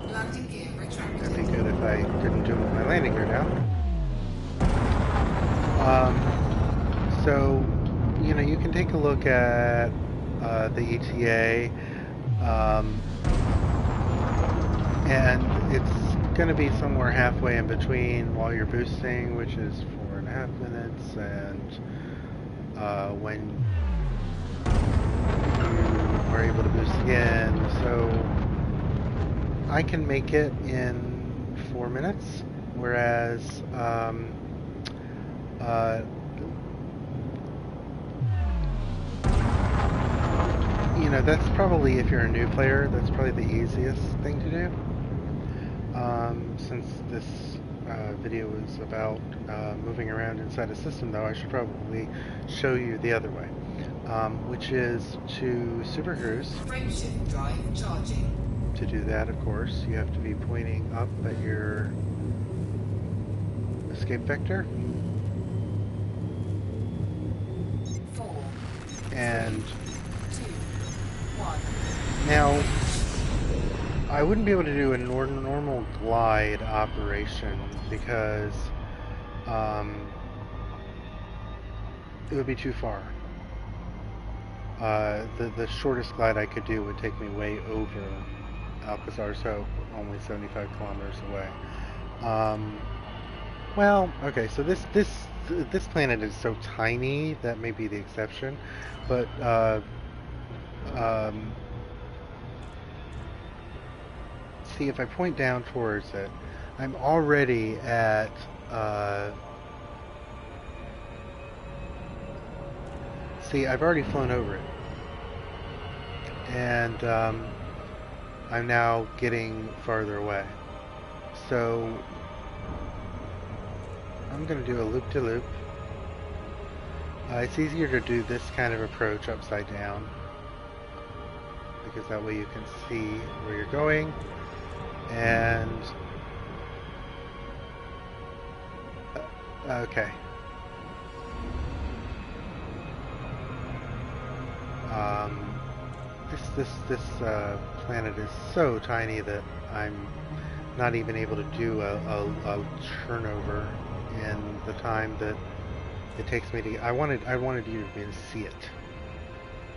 Landing gear retracted. it'd be good if I didn't do my landing gear down. So, you know, you can take a look at the ETA, and it's going to be somewhere halfway in between while you're boosting, which is 4.5 minutes, and when you are able to boost again. So I can make it in 4 minutes, whereas you know, that's probably, if you're a new player, that's probably the easiest thing to do. Since this video is about moving around inside a system, though, I should probably show you the other way, which is to super cruise. Frameshift drive charging. To do that, of course, you have to be pointing up at your escape vector. 4, And 2, 1. now, I wouldn't be able to do a normal glide operation because it would be too far. The shortest glide I could do would take me way over Alcazar, so only 75 kilometers away. Well, okay, so this planet is so tiny that may be the exception, but see, if I point down towards it, I'm already at see, I've already flown over it, and I'm now getting farther away. So I'm going to do a loop-de-loop. It's easier to do this kind of approach upside down, because that way you can see where you're going. And okay. This planet is so tiny that I'm not even able to do a turnover in the time that it takes me to. I wanted you to be able to see it,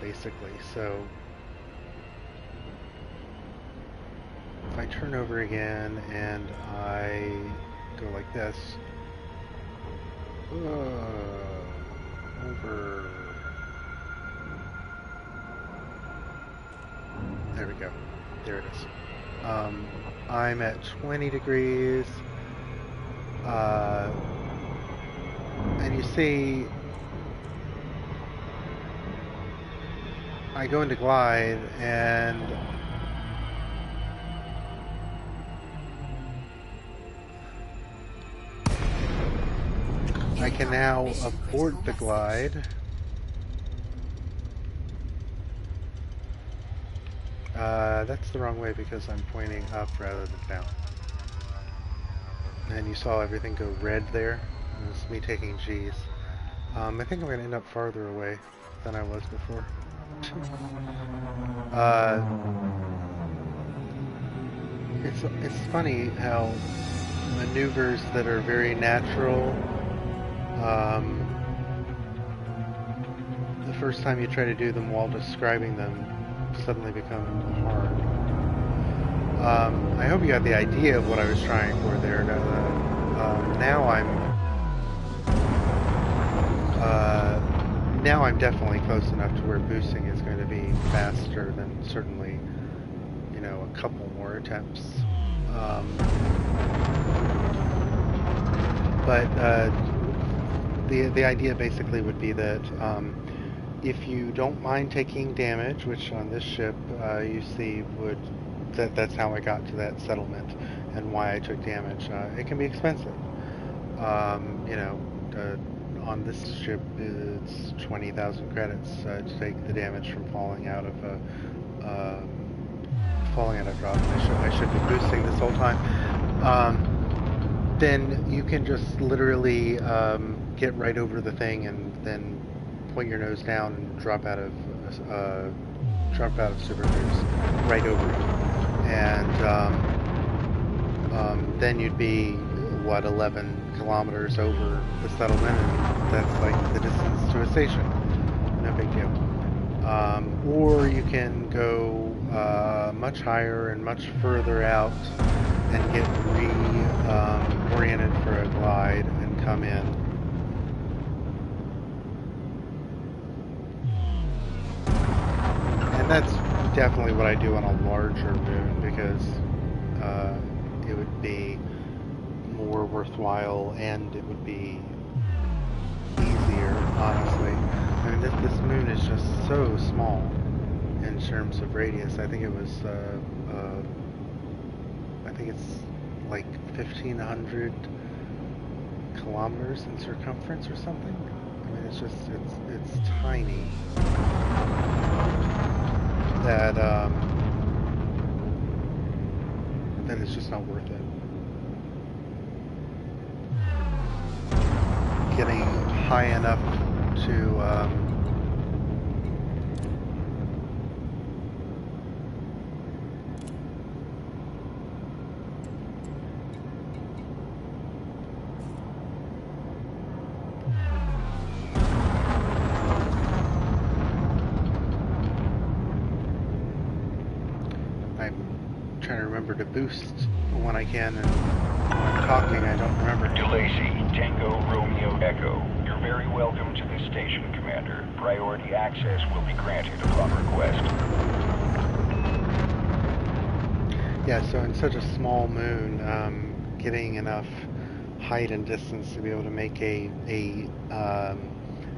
basically. So if I turn over again and I go like this, over. There we go. There it is. I'm at 20 degrees. And you see, I go into glide and I can now abort the glide. That's the wrong way because I'm pointing up rather than down. And you saw everything go red there. It was me taking G's. I think I'm going to end up farther away than I was before. It's funny how maneuvers that are very natural, the first time you try to do them while describing them, suddenly become hard. I hope you got the idea of what I was trying for there. Now I'm definitely close enough to where boosting is going to be faster than certainly, you know, a couple more attempts. But the idea basically would be that if you don't mind taking damage, which on this ship you see that's how I got to that settlement and why I took damage. It can be expensive. You know, on this ship it's 20,000 credits to take the damage from falling out of a drop. I should be boosting this whole time. then you can just literally get right over the thing and then point your nose down and drop out of super cruise right over it, and then you'd be what 11 kilometers over the settlement, and that's like the distance to a station. No big deal. Or you can go much higher and much further out and get oriented for a glide and come in. And that's definitely what I do on a larger moon, because it would be more worthwhile and it would be easier, honestly. I mean, this moon is just so small in terms of radius. I think it was, I think it's like 1,500 kilometers in circumference or something. I mean, it's just, it's tiny. That it's just not worth it. Getting high enough to I'm trying to remember to boost when I can, and when I'm talking I don't remember. DeLacy, Tango Romeo Echo. You're very welcome to this station, Commander. Priority access will be granted upon request. Yeah, so in such a small moon, getting enough height and distance to be able to make a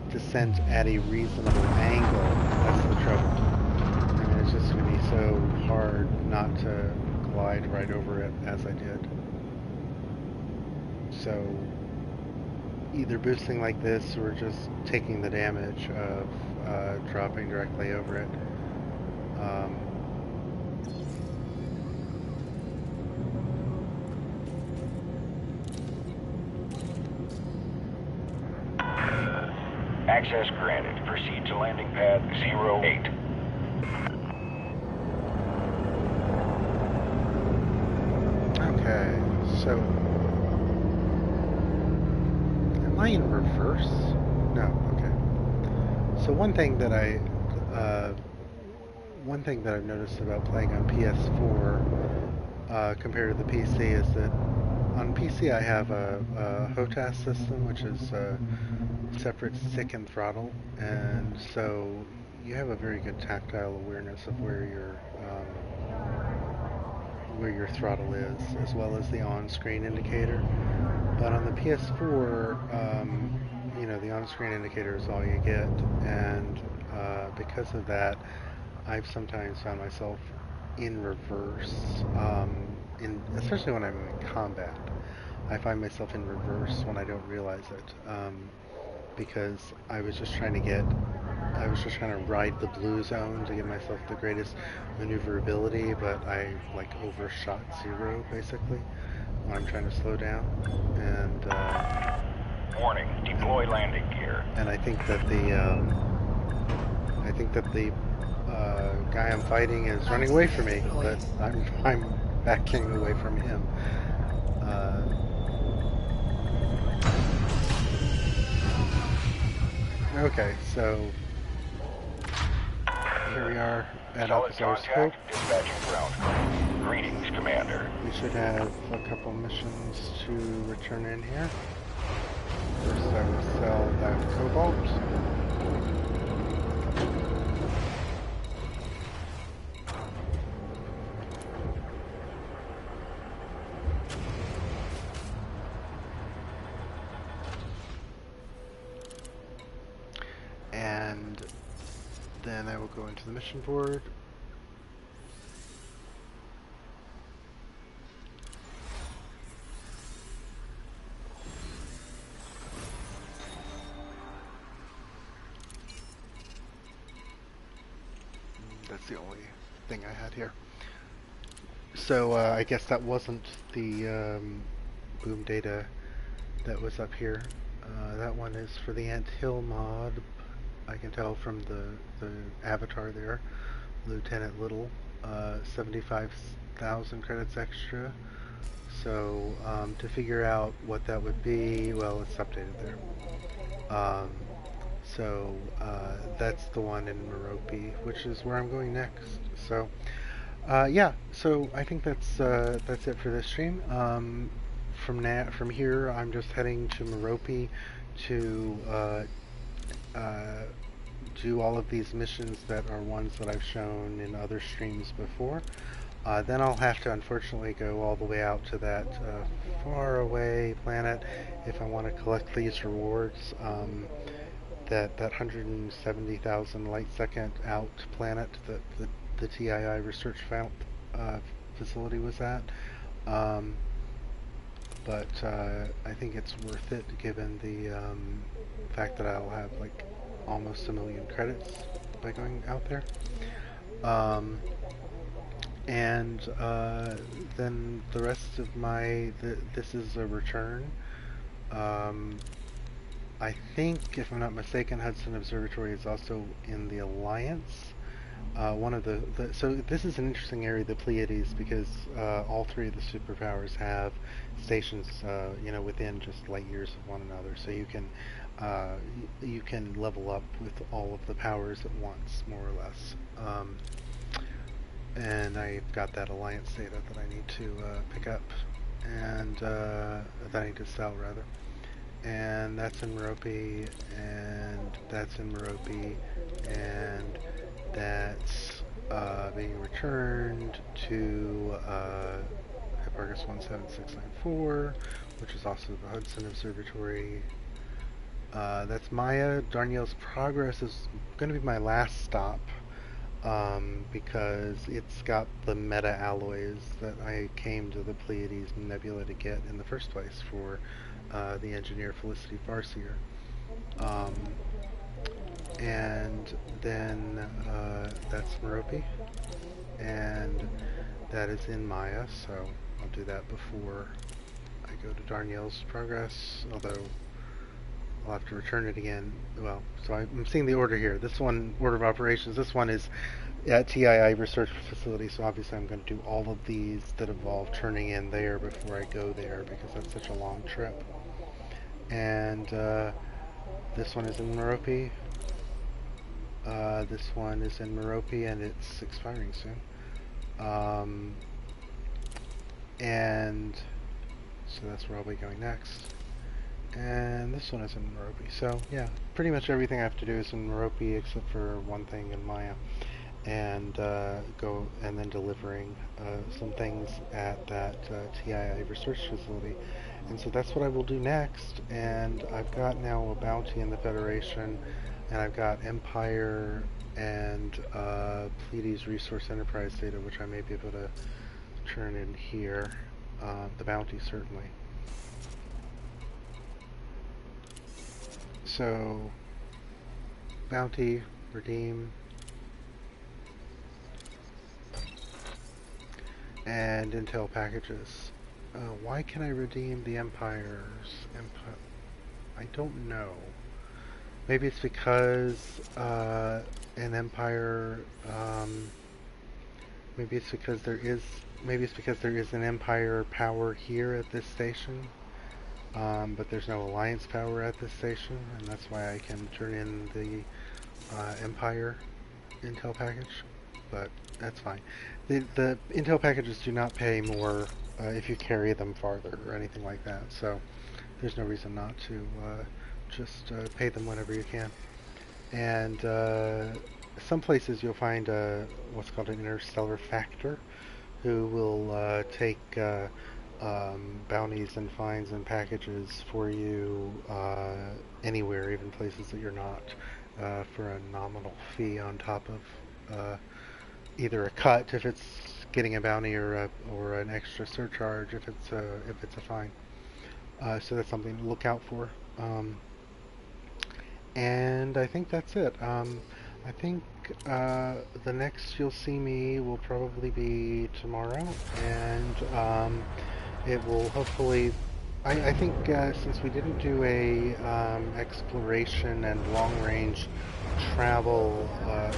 descent at a reasonable angle, that's the trouble. I mean, it's just going to be so hard not to glide right over it as I did. So either boosting like this or just taking the damage of dropping directly over it. Access granted. Proceed to landing pad 08. Okay, so am I in reverse? No, okay. So one thing that I've noticed about playing on PS4 compared to the PC is that on PC I have a HOTAS system, which is a separate stick and throttle, and so you have a very good tactile awareness of where your throttle is, as well as the on-screen indicator. But on the PS4, you know, the on-screen indicator is all you get, and because of that, I've sometimes found myself in reverse, especially when I'm in combat. I find myself in reverse when I don't realize it, because I was just trying to ride the blue zone to give myself the greatest maneuverability, but I like overshot zero basically when I'm trying to slow down, and Warning, deploy landing gear. and I think that the guy I'm fighting is running away from me, but I'm backing away from him. Okay, so here we are at Solid Alcazar Scope. contact, dispatching ground crew. Greetings, Commander. We should have a couple missions to return in here. First I will sell that cobalt. And then I will go into the mission board. That's the only thing I had here. So I guess that wasn't the boom data that was up here. That one is for the Ant Hill mod. I can tell from the avatar there, Lieutenant Little, 75,000 credits extra. So to figure out what that would be, well, it's updated there. So that's the one in Merope, which is where I'm going next. So yeah, so I think that's it for this stream. From here, I'm just heading to Merope to do all of these missions that are ones that I've shown in other streams before. Then I'll have to unfortunately go all the way out to that far away planet if I want to collect these rewards. That 170,000 light second out planet that the TII research facility was at. But I think it's worth it given the fact that I'll have like almost 1 million credits by going out there. And then the rest of this is a return. I think, if I'm not mistaken, Hudson Observatory is also in the Alliance. One of so this is an interesting area, the Pleiades, because all three of the superpowers have stations, within just light years of one another. So you can level up with all of the powers at once, more or less. And I've got that Alliance data that I need to pick up, and that I need to sell, rather. And that's in Merope, and that's in Merope, and that's being returned to Hipparcos 17694, which is also the Hudson Observatory. That's Maya. Darnielle's Progress is going to be my last stop, because it's got the meta-alloys that I came to the Pleiades Nebula to get in the first place for the engineer Felicity Farseer. And then that's Merope, and that is in Maya, so I'll do that before I go to Darnielle's Progress, although I'll have to return it again. Well, so I'm seeing the order here. This one, order of operations, this one is at TII Research Facility, so obviously I'm going to do all of these that involve turning in there before I go there, because that's such a long trip. And this one is in Merope. This one is in Merope, and it's expiring soon. And so that's where I'll be going next. And this one is in Merope. So yeah, pretty much everything I have to do is in Merope except for one thing in Maya. And go and then delivering some things at that TII research facility. And so that's what I will do next. And I've got now a bounty in the Federation, and I've got Empire and Pleiades Resource Enterprise data, which I may be able to turn in here. The bounty, certainly. So, bounty, redeem, and intel packages. Why can I redeem the Empire's? I don't know. Maybe it's because an Empire. Maybe it's because there is an Empire power here at this station, but there's no Alliance power at this station, and that's why I can turn in the Empire intel package. But that's fine. The intel packages do not pay more if you carry them farther or anything like that, so there's no reason not to just pay them whenever you can. And some places you'll find what's called an interstellar factor, who will take bounties and fines and packages for you anywhere, even places that you're not, for a nominal fee on top of either a cut if it's getting a bounty, or an extra surcharge if it's a fine. So that's something to look out for. And I think that's it. I think the next you'll see me will probably be tomorrow, and it will hopefully I think since we didn't do a exploration and long-range travel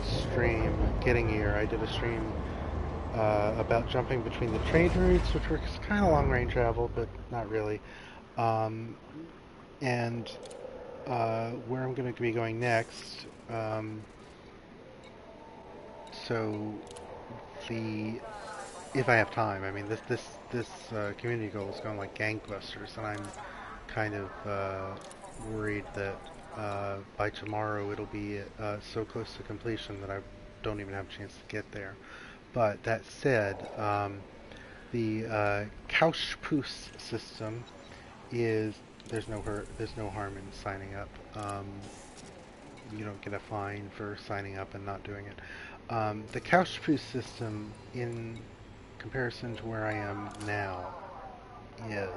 stream getting here, I did a stream about jumping between the trade routes, which were kind of long-range travel, but not really. Um, and where I'm going to be going next. So the if I have time, I mean this community goal is going like gangbusters, and I'm kind of worried that by tomorrow it'll be so close to completion that I don't even have a chance to get there. But that said, the Couchpoose system is there's no harm in signing up. You don't get a fine for signing up and not doing it. The Couchpoose system, in comparison to where I am now, is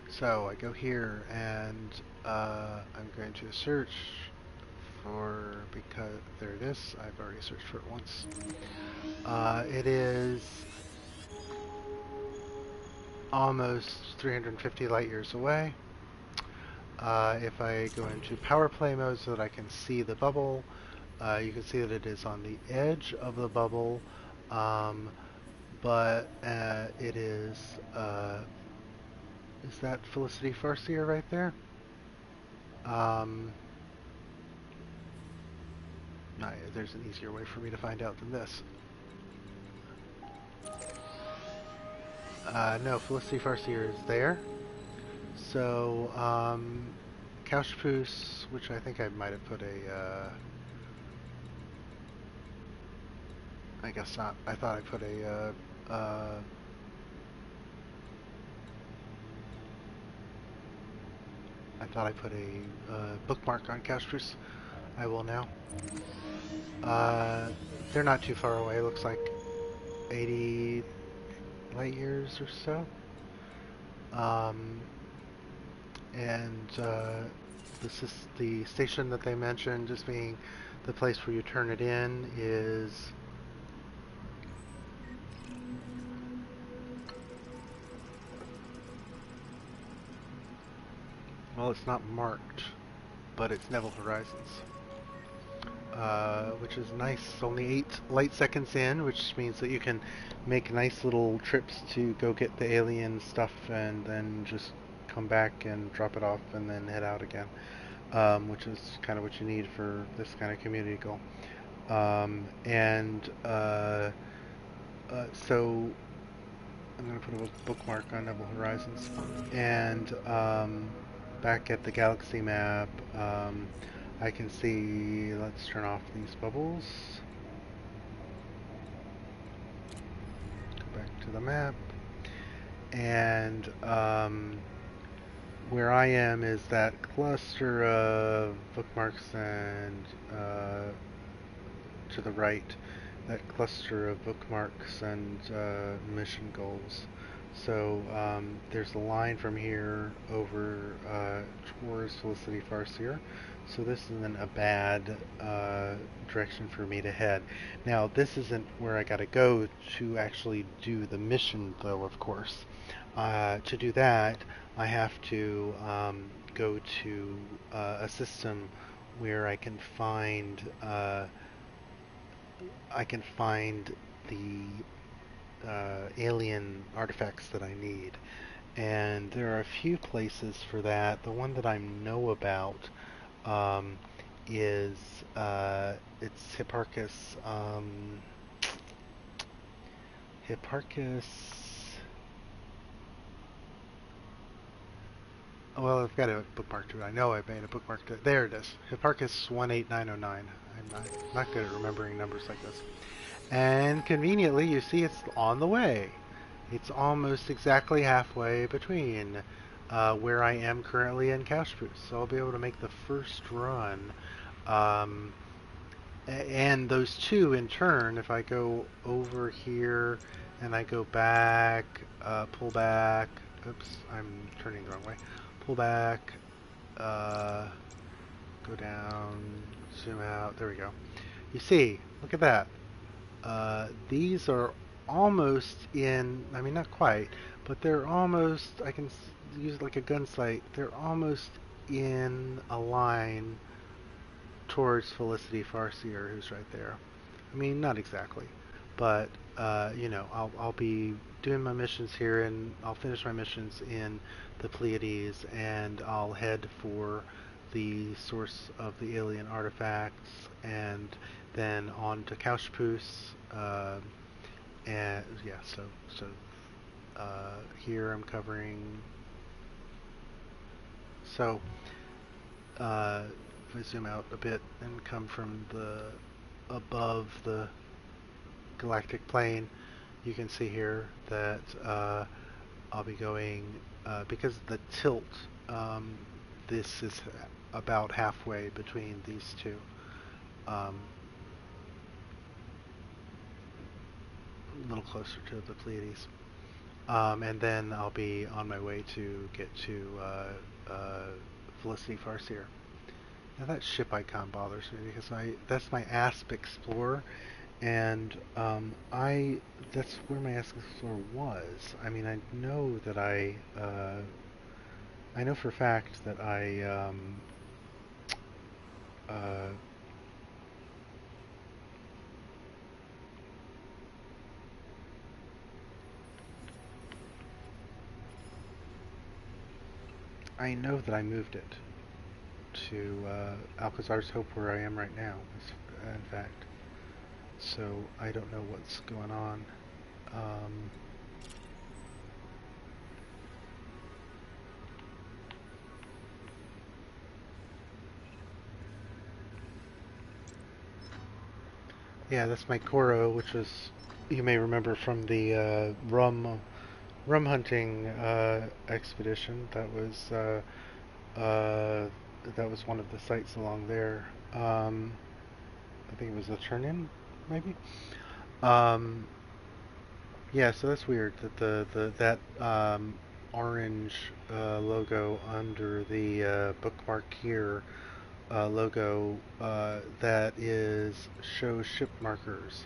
so I go here and I'm going to search for, because there it is. I've already searched for it once. It is almost 350 light years away. If I go into power play mode so that I can see the bubble, you can see that it is on the edge of the bubble, but it is that Felicity Farseer right there? There's an easier way for me to find out than this. No, Felicity Farseer is there. So, Couchpoose, which I think I might have put a, I guess not. I thought I put a, bookmark on Couchpoose. I will now. They're not too far away. Looks like 80 light years or so. And this is the station that they mentioned as being the place where you turn it in is well, it's not marked, but it's Neville Horizons. Which is nice. It's only 8 light seconds in, which means that you can make nice little trips to go get the alien stuff and then just come back and drop it off and then head out again, which is kind of what you need for this kind of community goal. So I'm going to put a bookmark on Neville Horizons, and back at the galaxy map, I can see, let's turn off these bubbles, go back to the map, and where I am is that cluster of bookmarks, and to the right, that cluster of bookmarks and mission goals. So there's a line from here over towards Felicity Farseer. So this isn't a bad direction for me to head. Now, this isn't where I gotta go to actually do the mission, though, of course. To do that, I have to go to a system where I can find the alien artifacts that I need. And there are a few places for that. The one that I know about is it's Hipparcos. Hipparcos. Well, I've got a bookmark to it. I know I've made a bookmark to it. There it is. Hipparcos 18909. I'm not good at remembering numbers like this. And conveniently, you see it's on the way. It's almost exactly halfway between where I am currently and Couchpoose. So I'll be able to make the first run. And those two, in turn, if I go over here and I go back, pull back. Oops, I'm turning the wrong way. Pull back, go down, zoom out. There we go. You see, look at that. These are almost in, I mean, not quite, but they're almost, I can use it like a gun sight, they're almost in a line towards Felicity Farseer, who's right there. I mean, not exactly, but you know, I'll be doing my missions here, and I'll finish my missions in the Pleiades, and I'll head for the source of the alien artifacts, and then on to Couchpoose, and yeah, here I'm covering. So if I zoom out a bit and come from the above the galactic plane, you can see here that I'll be going because the tilt. This is about halfway between these two. A little closer to the Pleiades. And then I'll be on my way to get to Felicity Farseer. Now that ship icon bothers me because that's my ASP Explorer, and that's where my ASP Explorer was. I mean, I know that I know for a fact that uh, I know that I moved it to Alcazar's Hope, where I am right now, in fact. So I don't know what's going on. Yeah, that's my Koro, which was, you may remember from the rum hunting expedition. That was one of the sites along there. I think it was a turn-in, maybe. Um, yeah, so that's weird that that orange logo under the bookmark here logo that is shows ship markers.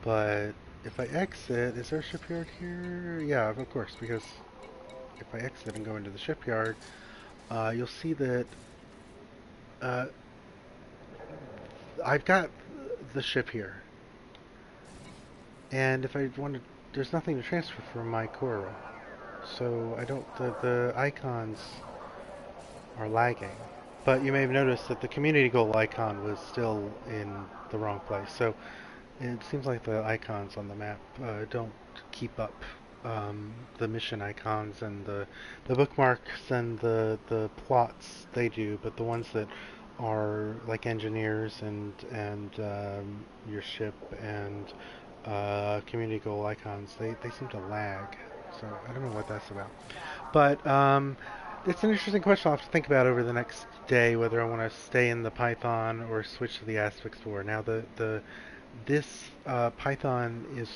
But if I exit, is there a shipyard here? Yeah, of course, because if I exit and go into the shipyard, you'll see that uh, I've got the ship here. And if I want to, there's nothing to transfer from my Koro. So I don't, the icons are lagging. But you may have noticed that the community goal icon was still in the wrong place. So it seems like the icons on the map don't keep up. The mission icons and the bookmarks and the plots, they do, but the ones that are like engineers and your ship and community goal icons, they seem to lag. So I don't know what that's about. But it's an interesting question I'll have to think about over the next day, whether I want to stay in the Python or switch to the Aspect Explorer. Now this Python is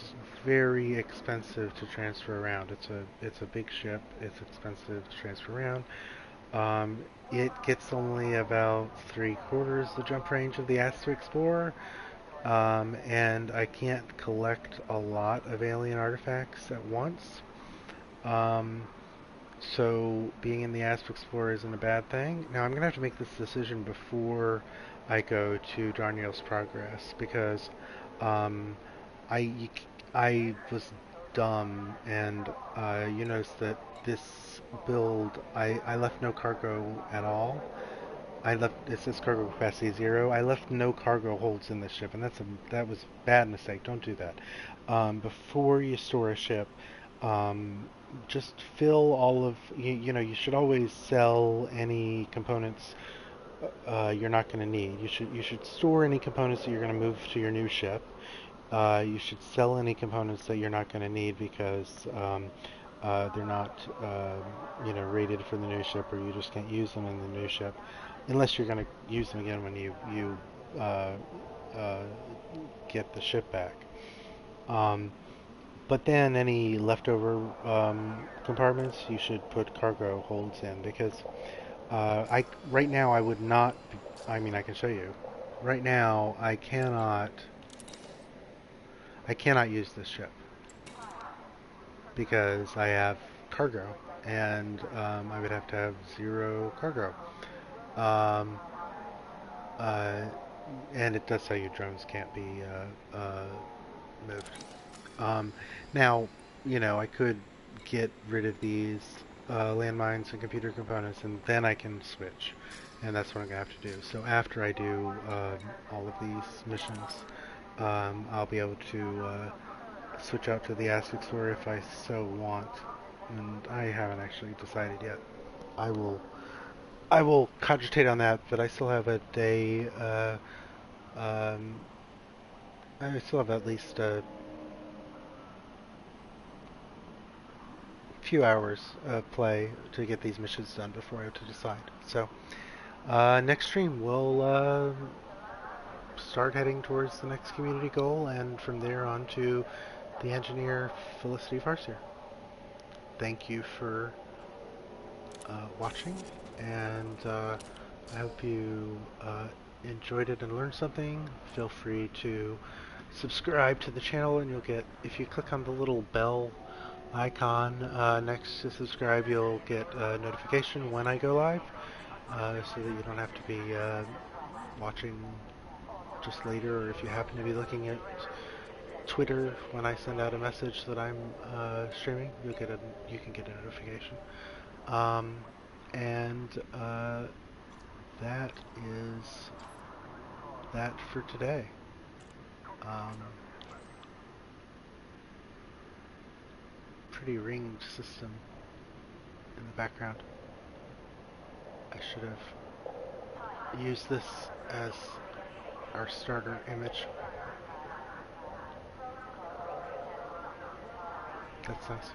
very expensive to transfer around. It's a big ship. It's expensive to transfer around. It gets only about 3/4 the jump range of the Astro Explorer, and I can't collect a lot of alien artifacts at once. Um, so being in the Astro Explorer isn't a bad thing. Now I'm gonna have to make this decision before I go to Darniel's Progress because um, I I was dumb, and you notice that this build I left no cargo at all. I left, it says cargo capacity 0. I left no cargo holds in the ship, and that was a bad mistake. Don't do that. Before you store a ship, um, just fill all of you know you should always sell any components you're not going to need. You should store any components that you're going to move to your new ship. You should sell any components that you're not going to need because they're not, rated for the new ship, or you just can't use them in the new ship, unless you're going to use them again when you uh, uh, get the ship back. Um, but then any leftover compartments, you should put cargo holds in because I right now I would not. I mean, I can show you. right now I cannot use this ship because I have cargo, and I would have to have 0 cargo. Um, uh, and it does tell you drones can't be moved. Um, now, I could get rid of these landmines and computer components, and then I can switch. And that's what I'm going to have to do. So after I do all of these missions, I'll be able to switch out to the Ask Explorer if I so want. And I haven't actually decided yet. I will cogitate on that, but I still have a day. Um, I still have at least a few hours of play to get these missions done before I have to decide. So next stream we'll start heading towards the next community goal, and from there on to the engineer Felicity Farsier. Thank you for watching, and I hope you enjoyed it and learned something. Feel free to subscribe to the channel, and you'll get, if you click on the little bell icon next to subscribe, you'll get a notification when I go live, so that you don't have to be watching just later, or if you happen to be looking at Twitter when I send out a message that I'm streaming, you can get a notification. And that is that for today. Pretty ringed system in the background. I should have used this as our starter image. That's nice.